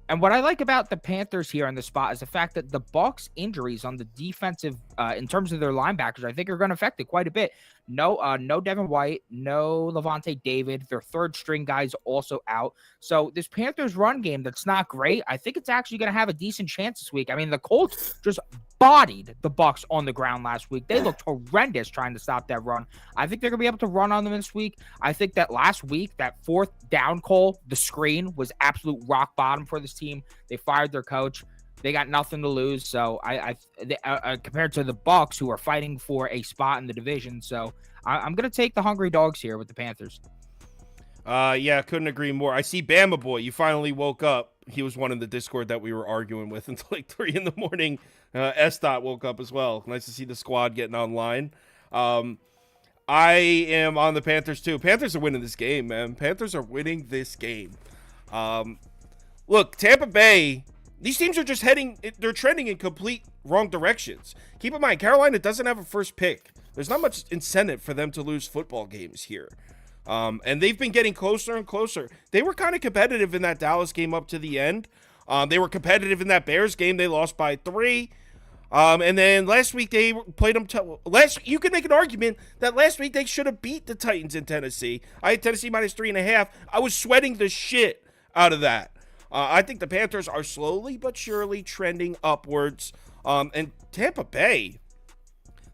And what I like about the Panthers here on the spot is the fact that the Bucs injuries on the defensive, in terms of their linebackers, I think are going to affect it quite a bit. No Devin White, no Levante David. Their third string guys also out. So this Panthers run game that's not great, I think it's actually going to have a decent chance this week. I mean, the Colts just bodied the Bucs on the ground last week. They looked horrendous trying to stop that run. I think they're going to be able to run on them this week. I think that last week, that 4th down call, the screen, was absolute rock bottom for this team. They fired their coach. They got nothing to lose. So compared to the Bucs, who are fighting for a spot in the division. So I'm going to take the hungry dogs here with the Panthers. Yeah, couldn't agree more. I see Bama Boy. You finally woke up. He was one in the Discord that we were arguing with until like 3 in the morning. S-Dot woke up as well. Nice to see the squad getting online. I am on the Panthers too. Panthers are winning this game, man. Panthers are winning this game. Look, Tampa Bay, these teams are just they're trending in complete wrong directions. Keep in mind, Carolina doesn't have a first pick. There's not much incentive for them to lose football games here. And they've been getting closer and closer. They were kind of competitive in that Dallas game up to the end. They were competitive in that Bears game. They lost by 3. And then last week they played them. You could make an argument that last week they should have beat the Titans in Tennessee. I had Tennessee minus 3.5. I was sweating the shit out of that. I think the Panthers are slowly but surely trending upwards. And Tampa Bay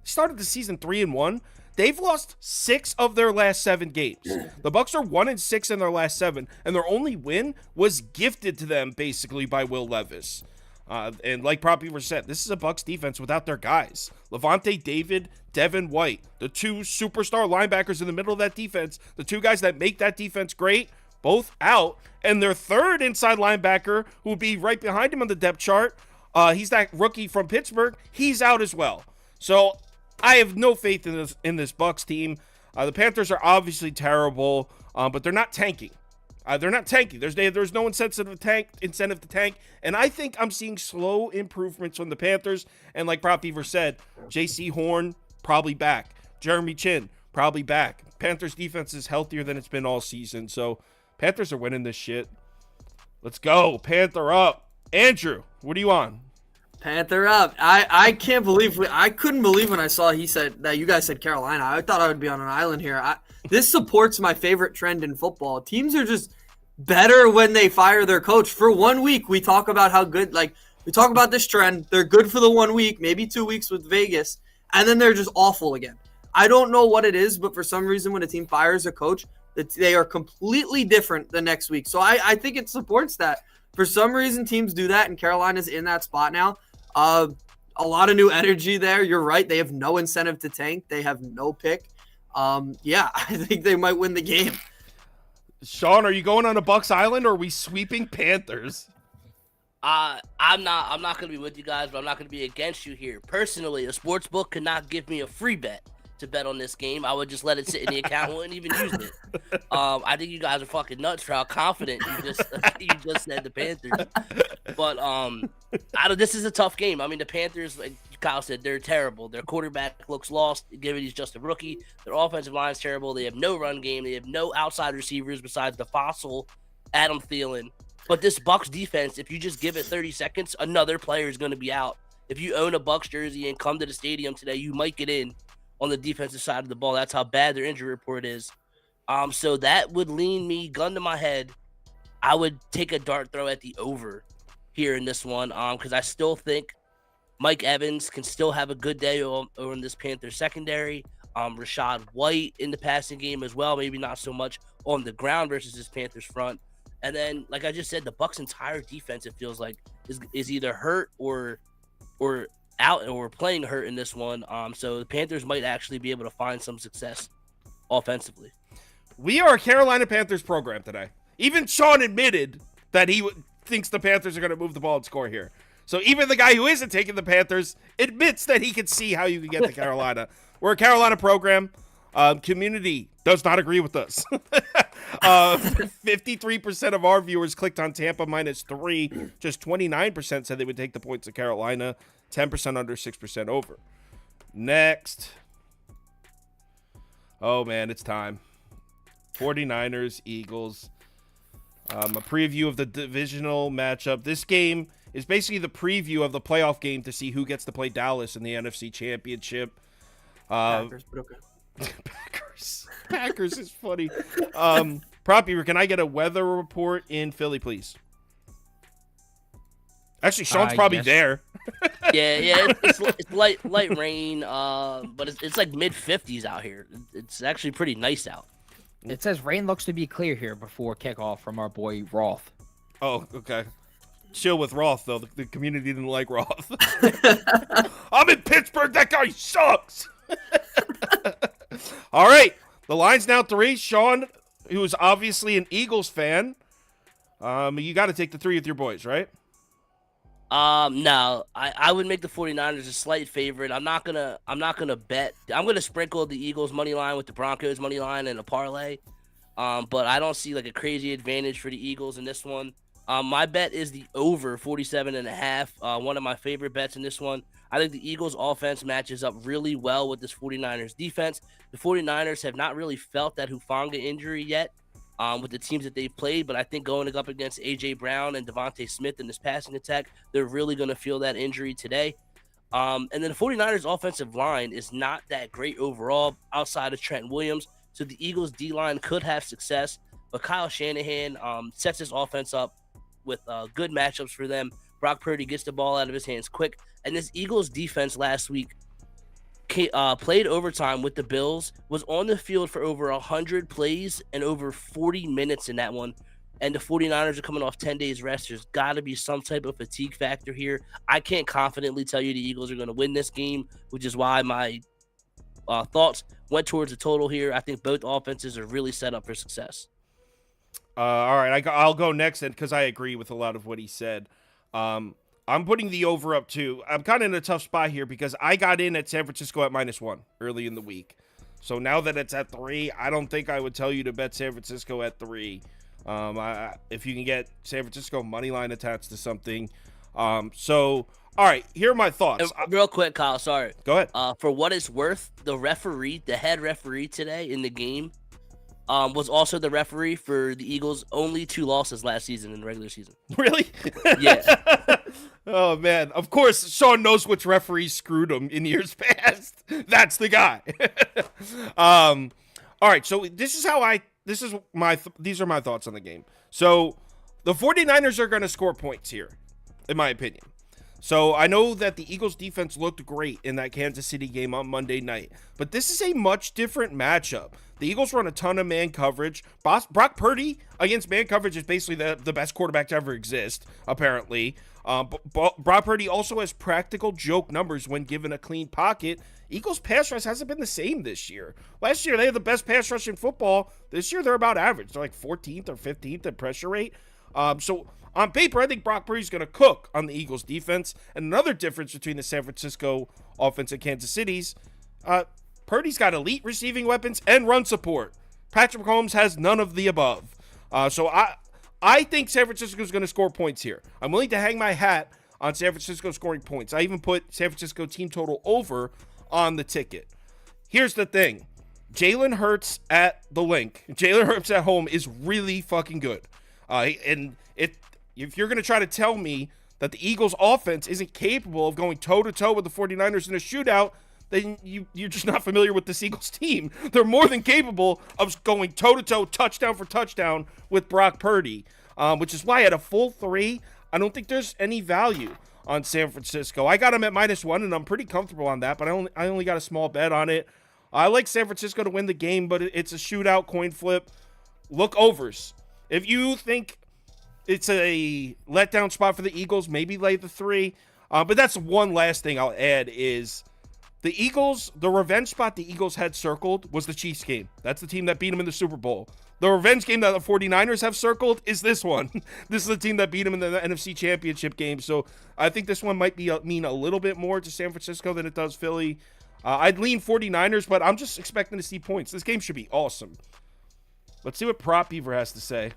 started the season 3-1. They've lost 6 of their last 7 games. The Bucs are 1-6 in their last 7, and their only win was gifted to them basically by Will Levis. And like Prop Beaver said, this is a Bucs defense without their guys. Levante David, Devin White, the 2 superstar linebackers in the middle of that defense, the 2 guys that make that defense great, both out. And their third inside linebacker, who would be right behind him on the depth chart, He's that rookie from Pittsburgh. He's out as well. So I have no faith in this Bucs team. The Panthers are obviously terrible, but they're not tanking. They're not tanking. There's no incentive to tank. And I think I'm seeing slow improvements from the Panthers. And like Prop Beaver said, J.C. Horn probably back. Jeremy Chin probably back. Panthers defense is healthier than it's been all season. So Panthers are winning this shit. Let's go. Panther up. Andrew, what are you on? Panther up. I can't believe I couldn't believe when I saw he said that you guys said Carolina. I thought I would be on an island here. This supports my favorite trend in football. Teams are just better when they fire their coach. For 1 week, we talk about how good, we talk about this trend. They're good for the 1 week, maybe 2 weeks with Vegas, and then they're just awful again. I don't know what it is, but for some reason, when a team fires a coach, they are completely different the next week. So I think it supports that. For some reason, teams do that, and Carolina's in that spot now. A lot of new energy there. You're right. They have no incentive to tank. They have no pick. Yeah, I think they might win the game. Sean, are you going on a Bucs Island or are we sweeping Panthers? I'm not gonna be with you guys, but I'm not gonna be against you here. Personally, a sports book could not give me a free bet to bet on this game. I would just let it sit in the account, wouldn't even use it. I think you guys are fucking nuts for how confident you just said the Panthers. But this is a tough game. I mean, the Panthers, like Kyle said, they're terrible. Their quarterback looks lost, given he's just a rookie. Their offensive line is terrible. They have no run game. They have no outside receivers besides the fossil Adam Thielen. But this Bucs defense, if you just give it 30 seconds, another player is going to be out. If you own a Bucs jersey and come to the stadium today, you might get in on the defensive side of the ball. That's how bad their injury report is. So that would lean me, gun to my head, I would take a dart throw at the over here in this one, because I still think Mike Evans can still have a good day over in this Panthers secondary. Rashad White in the passing game as well, maybe not so much on the ground versus this Panthers front. And then, like I just said, the Bucs' entire defense, it feels like, is either hurt or out or playing hurt in this one. So the Panthers might actually be able to find some success offensively. We are a Carolina Panthers program today. Even Sean admitted that he thinks the Panthers are going to move the ball and score here. So even the guy who isn't taking the Panthers admits that he can see how you can get to Carolina. We're a Carolina program. Community does not agree with us. 53% of our viewers clicked on Tampa -3. Just 29% said they would take the points of Carolina. 10% under, 6% over. Next. Oh, man, it's time. 49ers, Eagles. A preview of the divisional matchup. This game is basically the preview of the playoff game to see who gets to play Dallas in the NFC Championship. Packers, but okay. Packers is funny. Prop Beaver, can I get a weather report in Philly, please? Actually, Sean's probably yes. there. Yeah, it's light rain, but it's like mid-50s out here. It's actually pretty nice out. It says rain looks to be clear here before kickoff from our boy Roth. Oh, okay. Chill with Roth, though. The community didn't like Roth. I'm in Pittsburgh. That guy sucks. All right. The line's now 3. Sean, who is obviously an Eagles fan, you got to take the 3 with your boys, right? No, I would make the 49ers a slight favorite. I'm not gonna bet. I'm gonna sprinkle the Eagles money line with the Broncos money line and a parlay. But I don't see like a crazy advantage for the Eagles in this one. My bet is the over 47.5. One of my favorite bets in this one. I think the Eagles offense matches up really well with this 49ers defense. The 49ers have not really felt that Hufanga injury yet. With the teams that they've played, but I think going up against A.J. Brown and Devontae Smith in this passing attack, they're really going to feel that injury today. And then the 49ers offensive line is not that great overall outside of Trent Williams, so the Eagles D-line could have success, but Kyle Shanahan sets his offense up with good matchups for them. Brock Purdy gets the ball out of his hands quick, and this Eagles defense last week played overtime with the Bills, was on the field for over 100 plays and over 40 minutes in that one. And the 49ers are coming off 10 days rest. There's got to be some type of fatigue factor here. I can't confidently tell you the Eagles are going to win this game, which is why my thoughts went towards the total here. I think both offenses are really set up for success. All right, I'll go next then because I agree with a lot of what he said. I'm putting the over up too. I'm kind of in a tough spot here because I got in at San Francisco at -1 early in the week. So now that it's at 3, I don't think I would tell you to bet San Francisco at 3. If you can get San Francisco money line attached to something. So, all right, here are my thoughts. Real quick, Kyle, sorry. Go ahead. For what it's worth, the head referee today in the game, was also the referee for the Eagles' only 2 losses last season in the regular season. Really? Yeah. Oh, man. Of course, Sean knows which referees screwed him in years past. That's the guy. All right, so these are my thoughts on the game. So the 49ers are going to score points here, in my opinion. So I know that the Eagles defense looked great in that Kansas City game on Monday night, but this is a much different matchup. The Eagles run a ton of man coverage. Brock Purdy against man coverage is basically the best quarterback to ever exist, apparently. Brock Purdy also has practical joke numbers when given a clean pocket. Eagles pass rush hasn't been the same this year. Last year, they had the best pass rush in football. This year, they're about average. They're like 14th or 15th in pressure rate. So on paper, I think Brock Purdy's going to cook on the Eagles defense. And another difference between the San Francisco offense and Kansas City's, Purdy's got elite receiving weapons and run support. Patrick Mahomes has none of the above. So I think San Francisco's going to score points here. I'm willing to hang my hat on San Francisco scoring points. I even put San Francisco team total over on the ticket. Here's the thing. Jalen Hurts at the link. Jalen Hurts at home is really fucking good. And if you're going to try to tell me that the Eagles offense isn't capable of going toe-to-toe with the 49ers in a shootout, then you're just not familiar with this Eagles team. They're more than capable of going toe-to-toe, touchdown for touchdown with Brock Purdy, which is why at a full 3, I don't think there's any value on San Francisco. I got them at -1, and I'm pretty comfortable on that, but I only got a small bet on it. I like San Francisco to win the game, but it's a shootout coin flip. Look overs. If you think it's a letdown spot for the Eagles, maybe lay the 3. But that's one last thing I'll add is the Eagles, the revenge spot the Eagles had circled was the Chiefs game. That's the team that beat them in the Super Bowl. The revenge game that the 49ers have circled is this one. This is the team that beat them in the NFC Championship game. So I think this one might mean a little bit more to San Francisco than it does Philly. I'd lean 49ers, but I'm just expecting to see points. This game should be awesome. Let's see what Prop Beaver has to say.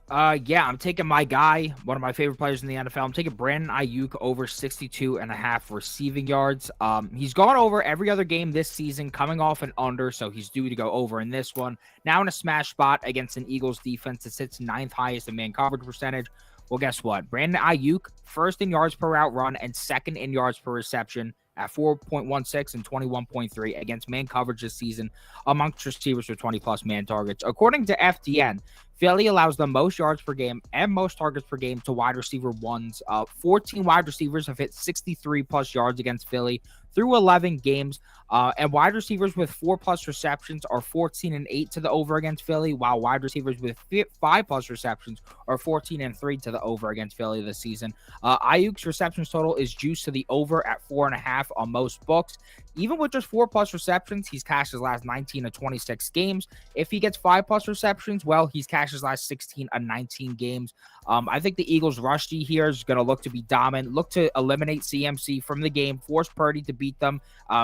Yeah, I'm taking my guy, one of my favorite players in the NFL. I'm taking Brandon Ayuk over 62.5 receiving yards. He's gone over every other game this season, coming off an under, so he's due to go over in this one. Now in a smash spot against an Eagles defense that sits 9th highest in man coverage percentage. Well, guess what? Brandon Ayuk, first in yards per route run and second in yards per reception at 4.16 and 21.3 against man coverage this season amongst receivers with 20-plus man targets. According to FDN, Philly allows the most yards per game and most targets per game to wide receiver ones. 14 wide receivers have hit 63-plus yards against Philly through 11 games. And wide receivers with 4-plus receptions are 14-8 to the over against Philly, while wide receivers with 5-plus receptions are 14-3 to the over against Philly this season. Ayuk's receptions total is juiced to the over at 4.5 on most books. Even with just 4-plus receptions, he's cashed his last 19 of 26 games. If he gets 5-plus receptions, well, he's cashed his last 16 of 19 games. I think the Eagles' rush D here is going to look to be dominant, look to eliminate CMC from the game, force Purdy to beat them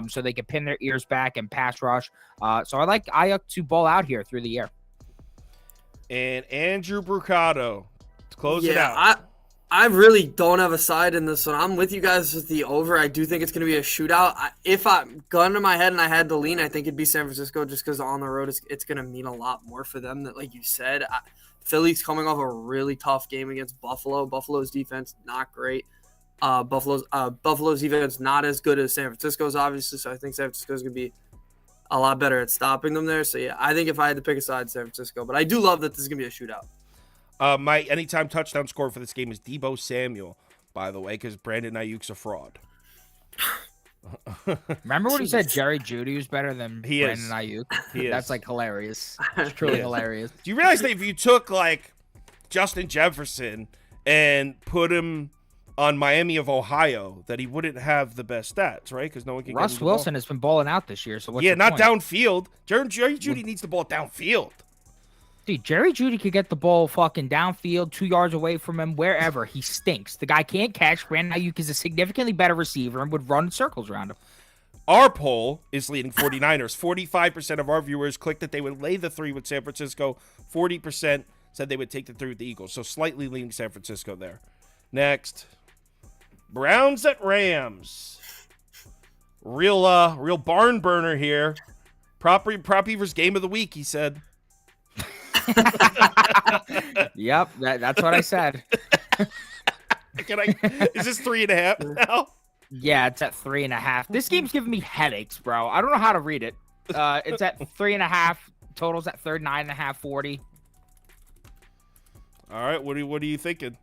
so they can pin their ears back and pass rush. So I like Ayuk to ball out here through the air. And Andrew Brucato to close it out. I really don't have a side in this one. I'm with you guys with the over. I do think it's going to be a shootout. If I'm gun to my head and I had to lean, I think it'd be San Francisco just because on the road it's going to mean a lot more for them. That, like you said, Philly's coming off a really tough game against Buffalo. Buffalo's defense not great. Buffalo's defense not as good as San Francisco's, obviously. So I think San Francisco's going to be a lot better at stopping them there. So yeah, I think if I had to pick a side, San Francisco. But I do love that this is going to be a shootout. My anytime touchdown score for this game is Deebo Samuel, by the way, because Brandon Ayuk's a fraud. Remember when he said Jerry Jeudy was better than Brandon is. Ayuk? He is. That's like hilarious. It's truly hilarious. Do you realize that if you took like Justin Jefferson and put him on Miami of Ohio, that he wouldn't have the best stats, right? Because no one can. Russ Wilson has been balling out this year. So what's not point? Downfield. Jerry Jeudy needs the ball downfield. Dude, Jerry Jeudy could get the ball fucking downfield, 2 yards away from him, wherever. He stinks. The guy can't catch. Brandon Ayuk is a significantly better receiver and would run in circles around him. Our poll is leading 49ers. 45% of our viewers clicked that they would lay the 3 with San Francisco. 40% said they would take the 3 with the Eagles. So slightly leaning San Francisco there. Next, Browns at Rams. Real barn burner here. Prop Beavers game of the week, he said. Yep, that's what I said. Is this 3.5 now? Yeah, it's at 3.5. This game's giving me headaches, bro. I don't know how to read it. It's at 3.5. Totals at 39.5, 40. All right, what are you thinking?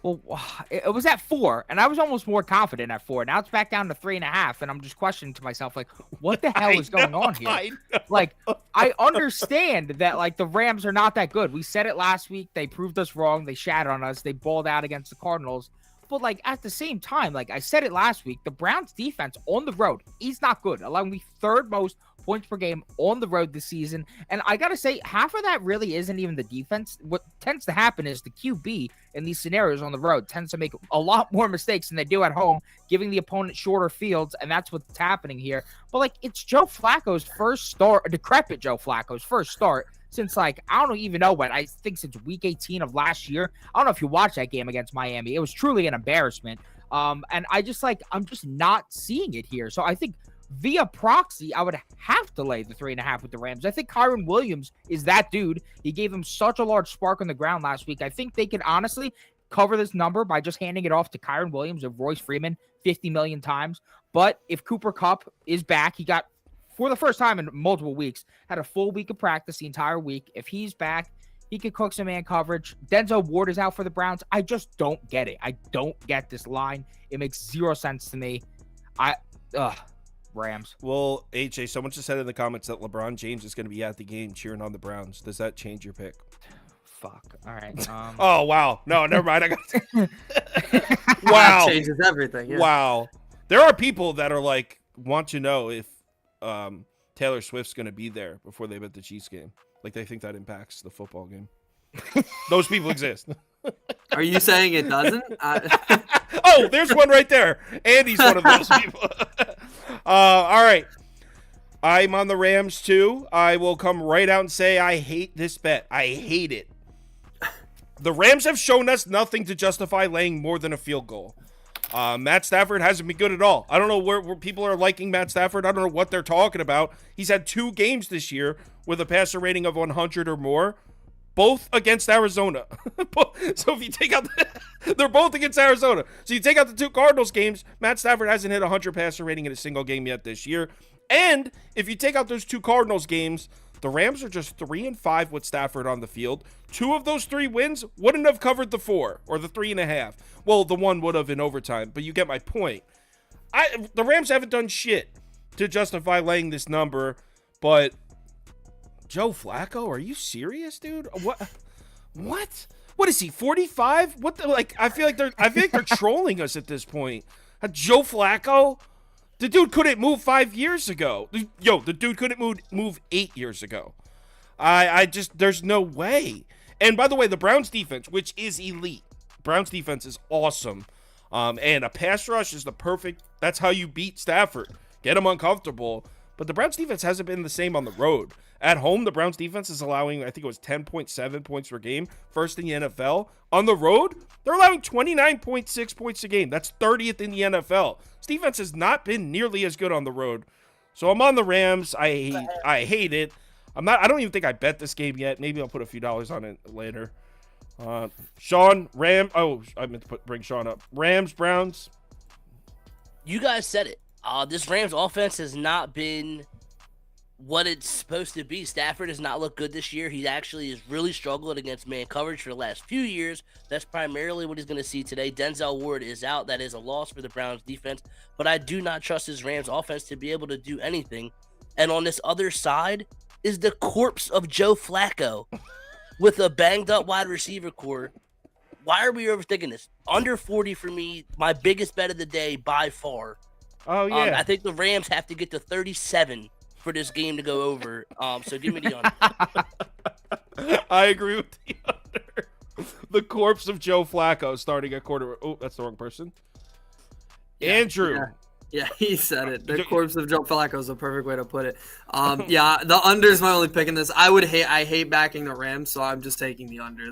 Well, it was at 4, and I was almost more confident at 4. Now it's back down to 3.5, and I'm just questioning to myself, like, what the hell is going on here? Like, I understand that, like, the Rams are not that good. We said it last week. They proved us wrong. They shat on us. They balled out against the Cardinals. But, like, at the same time, like I said it last week, the Browns defense on the road is not good, allowing the 3rd most points per game on the road this season. And I got to say, half of that really isn't even the defense. What tends to happen is the QB in these scenarios on the road tends to make a lot more mistakes than they do at home, giving the opponent shorter fields. And that's what's happening here. But, like, it's Joe Flacco's first start, decrepit Joe Flacco's first start since, like, I don't even know when. I think since week 18 of last year. I don't know if you watched that game against Miami. It was truly an embarrassment. And I'm just not seeing it here. So I think via proxy, I would have to lay the 3.5 with the Rams. I think Kyron Williams is that dude. He gave him such a large spark on the ground last week. I think they could honestly cover this number by just handing it off to Kyron Williams of Royce Freeman 50 million times. But if Cooper Kupp is back, he got, for the first time in multiple weeks, had a full week of practice the entire week. If he's back, he could cook some man coverage. Denzel Ward is out for the Browns. I just don't get it. I don't get this line. It makes zero sense to me. Rams. Well, AJ, someone just said in the comments that LeBron James is going to be at the game cheering on the Browns. Does that change your pick? Fuck. All right. Oh, wow. No, never mind. I got Wow. That changes everything. Yeah. Wow. There are people that are like, want to know if Taylor Swift's going to be there before they bet the Chiefs game. Like, they think that impacts the football game. Those people exist. Are you saying it doesn't? Oh, there's one right there. Andy's one of those people. All right. I'm on the Rams, too. I will come right out and say I hate this bet. I hate it. The Rams have shown us nothing to justify laying more than a field goal. Matt Stafford hasn't been good at all. I don't know where people are liking Matt Stafford. I don't know what they're talking about. He's had 2 games this year with a passer rating of 100 or more, both against Arizona. So if you take out they're both against Arizona. So you take out the 2 Cardinals games, Matt Stafford hasn't hit 100 passer rating in a single game yet this year. And if you take out those 2 Cardinals games, the Rams are just 3-5 with Stafford on the field. 2 of those 3 wins wouldn't have covered the 4 or the 3.5. Well, the 1 would have in overtime, but you get my point. The Rams haven't done shit to justify laying this number, but Joe Flacco, are you serious, dude? What? What is he? 45? What the, like? I feel like they're trolling us at this point. Joe Flacco, the dude couldn't move 5 years ago. The dude couldn't move 8 years ago. I just, there's no way. And by the way, the Browns defense, which is elite, Browns defense is awesome. And a pass rush is the perfect, that's how you beat Stafford. Get him uncomfortable. But the Browns defense hasn't been the same on the road. At home, the Browns defense is allowing, I think it was 10.7 points per game, first in the NFL. On the road, they're allowing 29.6 points a game. That's 30th in the NFL. This defense has not been nearly as good on the road. So I'm on the Rams. I hate it. I don't even think I bet this game yet. Maybe I'll put a few dollars on it later. Sean, I meant to bring Sean up. Rams, Browns. You guys said it. This Rams offense has not been what it's supposed to be. Stafford has not looked good this year. He actually is really struggling against man coverage for the last few years. That's primarily what he's going to see today. Denzel Ward is out. That is a loss for the Browns defense, but I do not trust this Rams offense to be able to do anything. And on this other side is the corpse of Joe Flacco with a banged up wide receiver core. Why are we overthinking this? Under 40 for me, my biggest bet of the day by far. Oh, yeah. I think the Rams have to get to 37 for this game to go over. So give me the under. I agree with the under. The corpse of Joe Flacco starting at quarter. Oh, that's the wrong person. Andrew. Yeah, he said it. The corpse of Joe Flacco is the perfect way to put it. Yeah, the under is my only pick in this. I hate backing the Rams, so I'm just taking the under.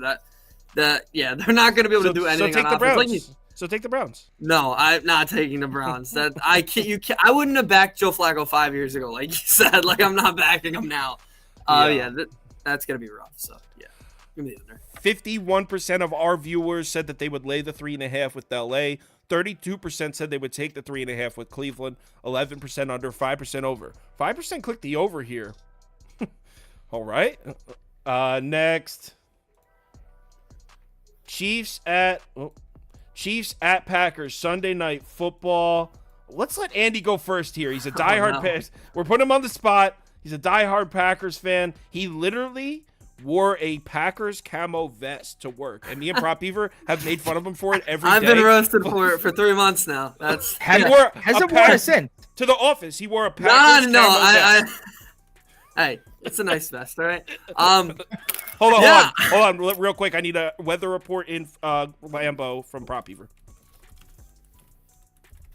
Yeah, they're not going to be able to do anything. So take on the Browns. offense. So take the Browns. No, I'm not taking the Browns. I wouldn't have backed Joe Flacco 5 years ago, like you said. Like I'm not backing him now. That's going to be rough. So yeah, give me the under. 51% of our viewers said that they would lay the 3.5 with LA. 32% said they would take the 3.5 with Cleveland. 11% under, 5% over. 5% click the over here. All right. Next. Chiefs at Packers Sunday Night Football. Let's let Andy go first here. He's a diehard Packers. We're putting him on the spot. He's a diehard Packers fan. He literally wore a Packers camo vest to work, and me and Prop Beaver have made fun of him for it every day. I've been roasted for 3 months now. Hasn't worn it since. To the office. He wore a Packers camo vest. Hey, it's a nice vest, all right? Hold on, real quick. I need a weather report in Lambeau from Prop Beaver.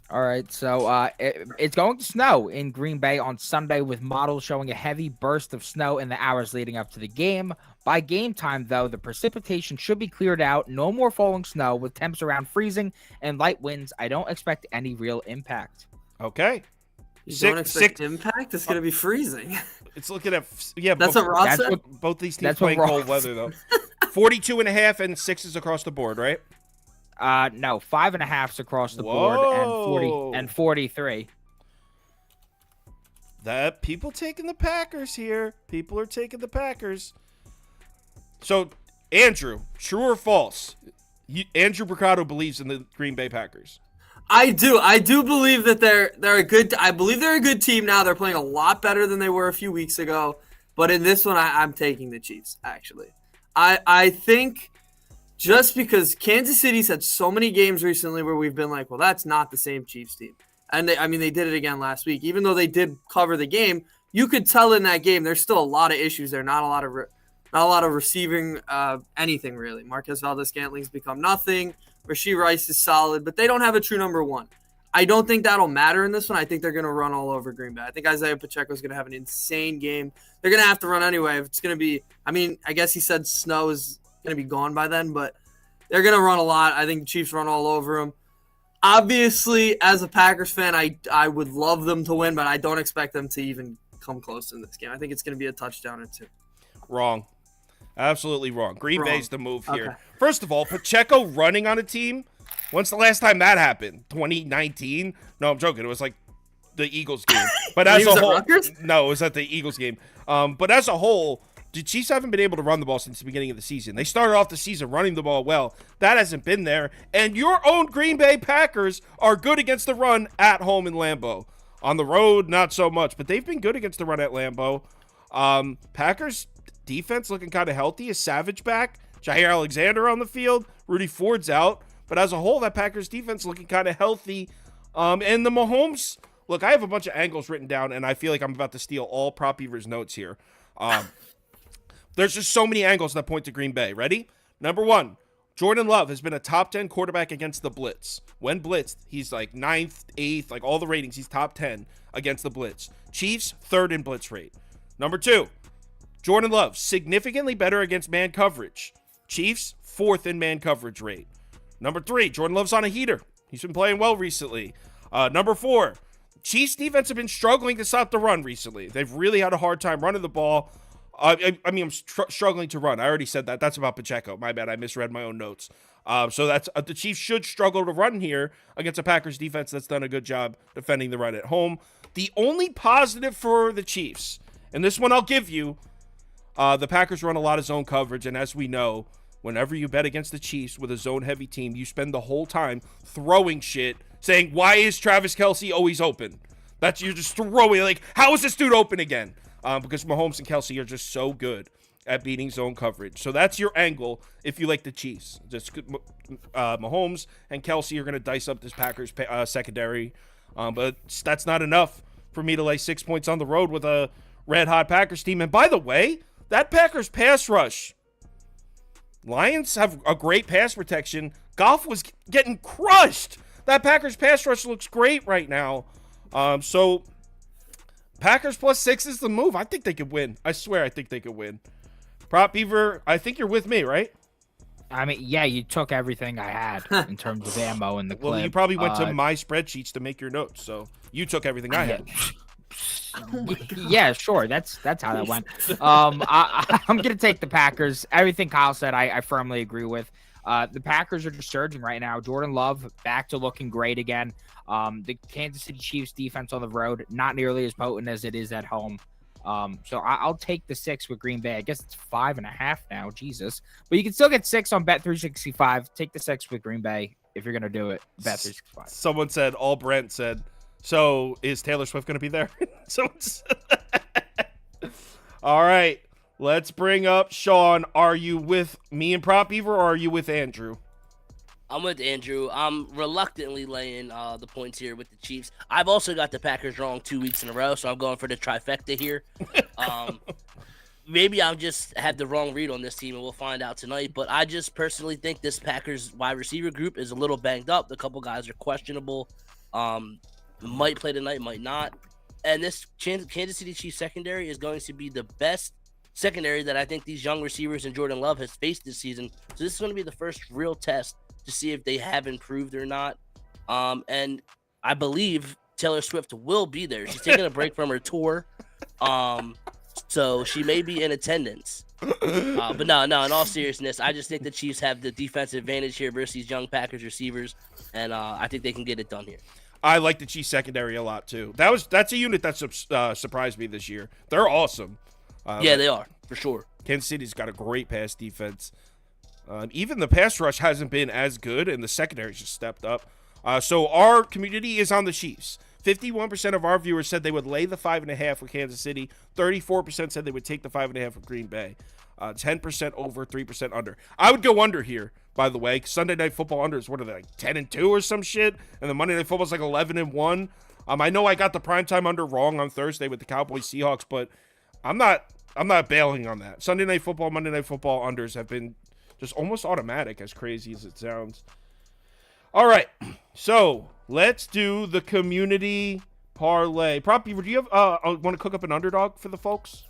All right, so it's going to snow in Green Bay on Sunday with models showing a heavy burst of snow in the hours leading up to the game. By game time, though, the precipitation should be cleared out. No more falling snow with temps around freezing and light winds. I don't expect any real impact. Okay. You don't expect impact? It's going to be freezing. It's looking at That's what Ross said? Both these teams playing cold weather, though. 42.5 and 6s across the board, right? No, 5.5s across the board and 43. That people taking the Packers here. People are taking the Packers. So, Andrew, true or false? Andrew Bricado believes in the Green Bay Packers. I do. I do believe that they're a good. I believe they're a good team now. They're playing a lot better than they were a few weeks ago. But in this one, I'm taking the Chiefs. Actually, I think. Just because Kansas City's had so many games recently where we've been like, well, that's not the same Chiefs team. And they did it again last week. Even though they did cover the game, you could tell in that game there's still a lot of issues there. Not a lot of receiving anything really. Marquez Valdez-Scantling's become nothing. Rashee Rice is solid, but they don't have a true number one. I don't think that'll matter in this one. I think they're going to run all over Green Bay. I think Isaiah Pacheco's going to have an insane game. They're going to have to run anyway. It's going to be – I guess he said snow is – going to be gone by then, but they're going to run a lot. I think the Chiefs run all over them. Obviously, as a Packers fan, I would love them to win, but I don't expect them to even come close in this game. I think it's going to be a touchdown or two. Wrong. Absolutely wrong. Green Bay's the move here. Okay. First of all, Pacheco running on a team. When's the last time that happened? 2019? No, I'm joking. It was like the Eagles game. But as a whole, no, it was at the Eagles game. But as a whole, the Chiefs haven't been able to run the ball since the beginning of the season. They started off the season running the ball well. That hasn't been there. And your own Green Bay Packers are good against the run at home in Lambeau. On the road, not so much. But they've been good against the run at Lambeau. Packers defense looking kind of healthy. Is Savage back? Jair Alexander on the field. Rudy Ford's out. But as a whole, that Packers defense looking kind of healthy. And the Mahomes, look, I have a bunch of angles written down, and I feel like I'm about to steal all Prop Beaver's notes here. There's just so many angles that point to Green Bay. Ready? Number one, Jordan Love has been a top 10 quarterback against the blitz. When blitzed, he's like 9th, 8th, like all the ratings, he's top 10 against the blitz. Chiefs, 3rd in blitz rate. Number two, Jordan Love, significantly better against man coverage. Chiefs, 4th in man coverage rate. Number three, Jordan Love's on a heater. He's been playing well recently. Number four, Chiefs defense have been struggling to stop the run recently. They've really had a hard time running the ball. I'm struggling to run. I already said that. That's about Pacheco. My bad. I misread my own notes. So that's the Chiefs should struggle to run here against a Packers defense that's done a good job defending the run at home. The only positive for the Chiefs, and this one I'll give you, the Packers run a lot of zone coverage, and as we know, whenever you bet against the Chiefs with a zone-heavy team, you spend the whole time throwing shit, saying, why is Travis Kelce always open? You're just throwing, like, how is this dude open again? Because Mahomes and Kelce are just so good at beating zone coverage. So that's your angle if you like the Chiefs. Just Mahomes and Kelce are going to dice up this Packers secondary. But that's not enough for me to lay 6 points on the road with a red-hot Packers team. And by the way, that Packers pass rush. Lions have a great pass protection. Goff was getting crushed. That Packers pass rush looks great right now. So Packers +6 is the move. I think they could win. I swear I think they could win. Prop Beaver, I think you're with me, right? I mean, yeah, you took everything I had in terms of ammo in the clip. Well, you probably went to my spreadsheets to make your notes, so you took everything I had. Yeah, sure. That's how that went. I'm gonna take the Packers. Everything Kyle said, I firmly agree with. The Packers are just surging right now. Jordan Love back to looking great again. The Kansas City Chiefs defense on the road, not nearly as potent as it is at home. So I'll take the 6 with Green Bay. I guess it's 5.5 now. Jesus. But you can still get 6 on Bet365. Take the 6 with Green Bay if you're going to do it. Bet365. Someone said, all Brent said, so is Taylor Swift going to be there? All right. Let's bring up Sean. Are you with me and Prop Beaver, or are you with Andrew? I'm with Andrew. I'm reluctantly laying the points here with the Chiefs. I've also got the Packers wrong 2 weeks in a row, so I'm going for the trifecta here. Maybe I'll just have the wrong read on this team, and we'll find out tonight. But I just personally think this Packers wide receiver group is a little banged up. A couple guys are questionable. Might play tonight, might not. And this Kansas City Chiefs secondary is going to be the best secondary that I think these young receivers and Jordan Love has faced this season. So this is going to be the first real test to see if they have improved or not. And I believe Taylor Swift will be there. She's taking a break from her tour. So she may be in attendance. But no, in all seriousness, I just think the Chiefs have the defensive advantage here versus these young Packers receivers. And I think they can get it done here. I like the Chiefs secondary a lot, too. That's a unit that surprised me this year. They're awesome. Yeah, they are, for sure. Kansas City's got a great pass defense. Even the pass rush hasn't been as good, and the secondary's just stepped up. So our community is on the Chiefs. 51% of our viewers said they would lay the 5.5 with Kansas City. 34% said they would take the 5.5 with Green Bay. 10% over, 3% under. I would go under here, by the way. Sunday Night Football under is, what are they, like 10-2 or some shit? And the Monday Night Football's like 11-1. I know I got the primetime under wrong on Thursday with the Cowboys Seahawks, but I'm not bailing on that. Sunday Night Football, Monday Night Football unders have been just almost automatic, as crazy as it sounds. All right, so let's do the community parlay. Prop Beaver, do you have want to cook up an underdog for the folks?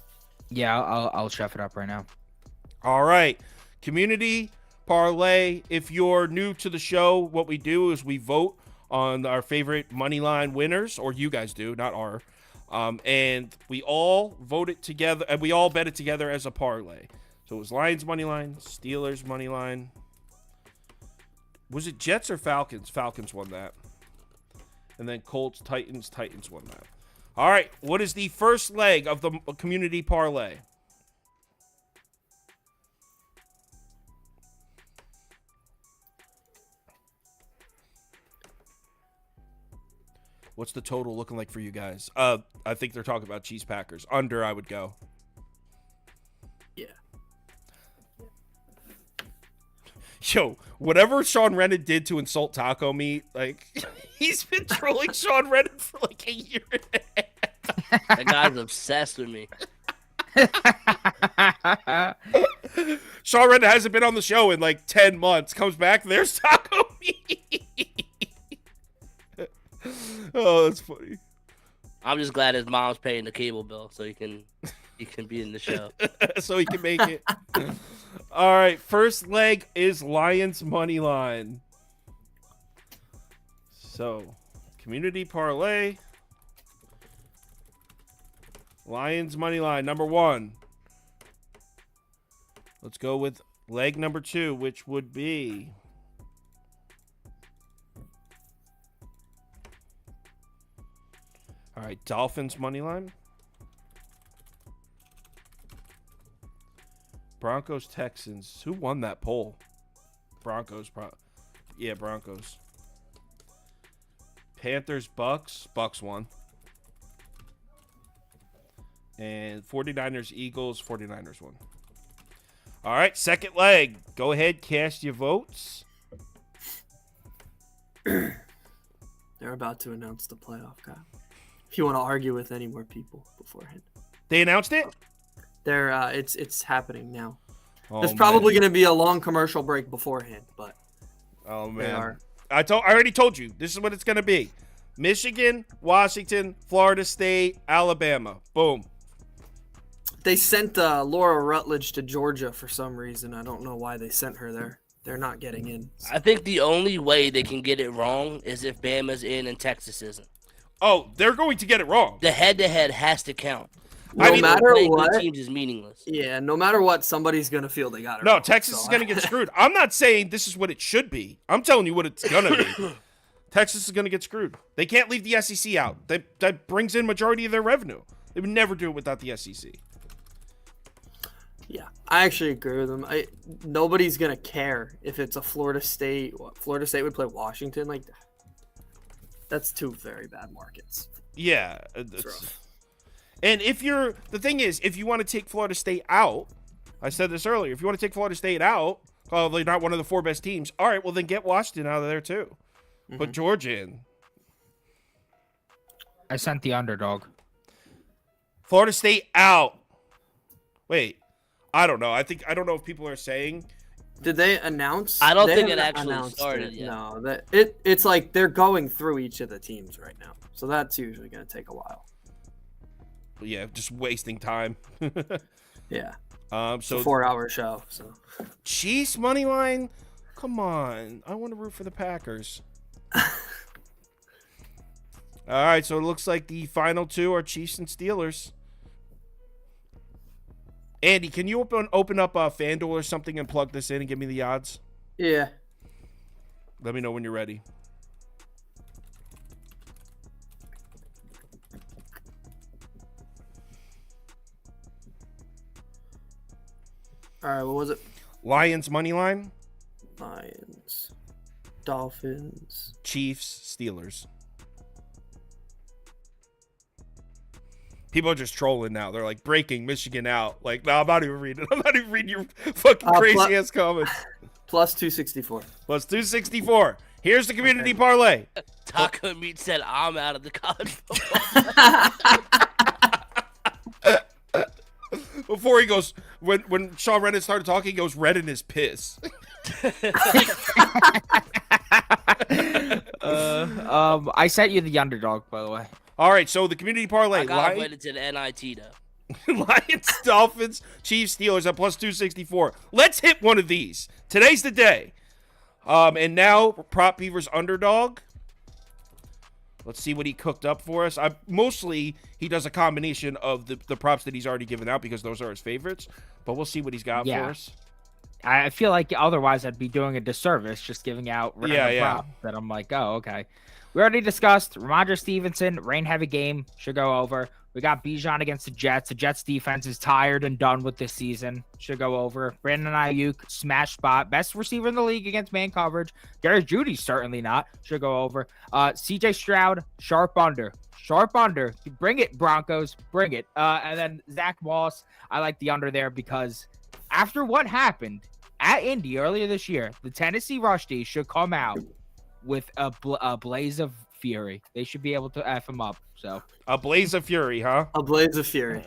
Yeah, I'll chef it up right now. All right, community parlay. If you're new to the show, what we do is we vote on our favorite money line winners, or you guys do, not our. And we all vote it together, and we all bet it together as a parlay. So it was Lions money line, Steelers money line. Was it Jets or Falcons? Falcons won that. And then Colts, Titans won that. All right, what is the first leg of the community parlay? What's the total looking like for you guys? I think they're talking about Chiefs Packers. Under, I would go. Yeah. Yo, whatever Sean Rennan did to insult taco meat, like, he's been trolling Sean Rennan for like a year and a half. That guy's obsessed with me. Sean Rennan hasn't been on the show in like 10 months. Comes back, there's taco meat. Oh, that's funny. I'm just glad his mom's paying the cable bill so he can be in the show. So he can make it. All right, first leg is Lions money line. So, community parlay. Lions money line number 1. Let's go with leg number 2, which would be all right, Dolphins money line. Broncos, Texans. Who won that poll? Broncos. Yeah, Broncos. Panthers, Bucks. Bucks won. And 49ers, Eagles. 49ers won. All right, second leg. Go ahead, cast your votes. They're about to announce the playoff, Kyle. If you want to argue with any more people beforehand. They announced it? It's happening now. Oh, There's probably going to be a long commercial break beforehand, but Oh they man. are. I already told you. This is what it's going to be. Michigan, Washington, Florida State, Alabama. Boom. They sent Laura Rutledge to Georgia for some reason. I don't know why they sent her there. They're not getting in. I think the only way they can get it wrong is if Bama's in and Texas isn't. Oh, they're going to get it wrong. The head-to-head has to count. No matter Playing good what, teams is meaningless. yeah, no matter what, somebody's gonna feel they got it. No, wrong, Texas so is going to get screwed. I'm not saying this is what it should be. I'm telling you what it's going to be. Texas is going to get screwed. They can't leave the SEC out. That brings in majority of their revenue. They would never do it without the SEC. Yeah, I actually agree with them. Nobody's gonna care if it's a Florida State. Florida State would play Washington. Like, that's two very bad markets. Yeah. rough. And the thing is, if you want to take Florida State out, I said this earlier, if you want to take Florida State out, probably not one of the 4 best teams. All right, well then get Washington out of there too. Put Georgia in. I sent the underdog. Florida State out. Wait, I don't know. I don't know if people are saying. Did they announce? I don't They think it haven't actually announced started it. yet. No, it's like they're going through each of the teams right now, so that's usually gonna take a while. Yeah, just wasting time. Yeah, So it's a 4-hour show. So Chiefs money line. Come on, I want to root for the Packers. All right, so it looks like the final 2 are Chiefs and Steelers. Andy, can you open up FanDuel or something and plug this in and give me the odds? yeah, Let me know when you're ready. all right. What was it? Lions money line, Lions, Dolphins. Chiefs, Steelers. People are just trolling now. They're like, breaking Michigan out. Like, no, I'm not even reading. I'm not even reading your fucking crazy ass comments. Plus 264. Plus 264. Here's the community parlay. Taco Meat said, I'm out of the college football. Before he goes, when Sean Redden started talking, he goes red in his piss. I sent you the underdog, by the way. All right, so the community parlay. I got invited to the NIT, though. Lions, Dolphins, Chiefs, Steelers at plus 264. Let's hit one of these. Today's the day. And now, Prop Beaver's underdog. Let's see what he cooked up for us. Mostly, he does a combination of the props that he's already given out because those are his favorites. But we'll see what he's got for us. I feel like otherwise I'd be doing a disservice just giving out random props that I'm like, oh, okay. We already discussed Ramondre Stevenson, rain-heavy game, should go over. We got Bijan against the Jets. The Jets defense is tired and done with this season. Should go over. Brandon Ayuk, smash spot. Best receiver in the league against man coverage. Gary Judy, certainly not. Should go over. CJ Stroud, sharp under. Sharp under. Bring it, Broncos. Bring it. And then Zach Moss, I like the under there because after what happened at Indy earlier this year, the Tennessee Rush D should come out with a blaze of fury. They should be able to F him up. So A blaze of fury, huh? A blaze of fury.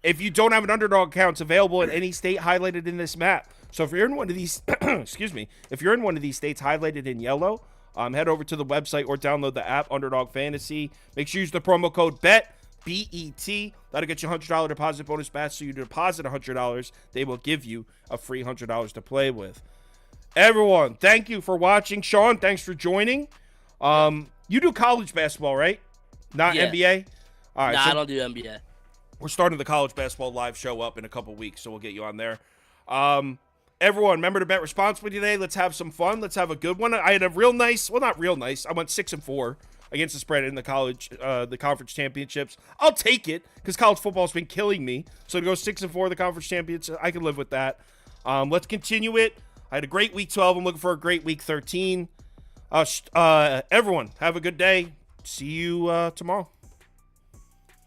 If you don't have an underdog account, it's available in any state highlighted in this map. So if you're in one of these, excuse me, if you're in one of these states highlighted in yellow, head over to the website or download the app, Underdog Fantasy. Make sure you use the promo code BET, B-E-T. That'll get you a $100 deposit bonus back. So you deposit $100, they will give you a free $100 to play with. Everyone, thank you for watching. Sean, thanks for joining. You do college basketball, right? Not NBA? All right. Nah, So I don't do NBA. we're starting the college basketball live show up in a couple weeks, so we'll get you on there. Everyone, remember to bet responsibly today. Let's have some fun. Let's have a good one. I had a real nice, well, not real nice. I went 6-4 against the spread in the conference championships. I'll take it because college football's been killing me. So to go 6-4 the conference championships, I can live with that. Let's continue it. I had a great week 12. I'm looking for a great week 13. Everyone, have a good day. See you tomorrow.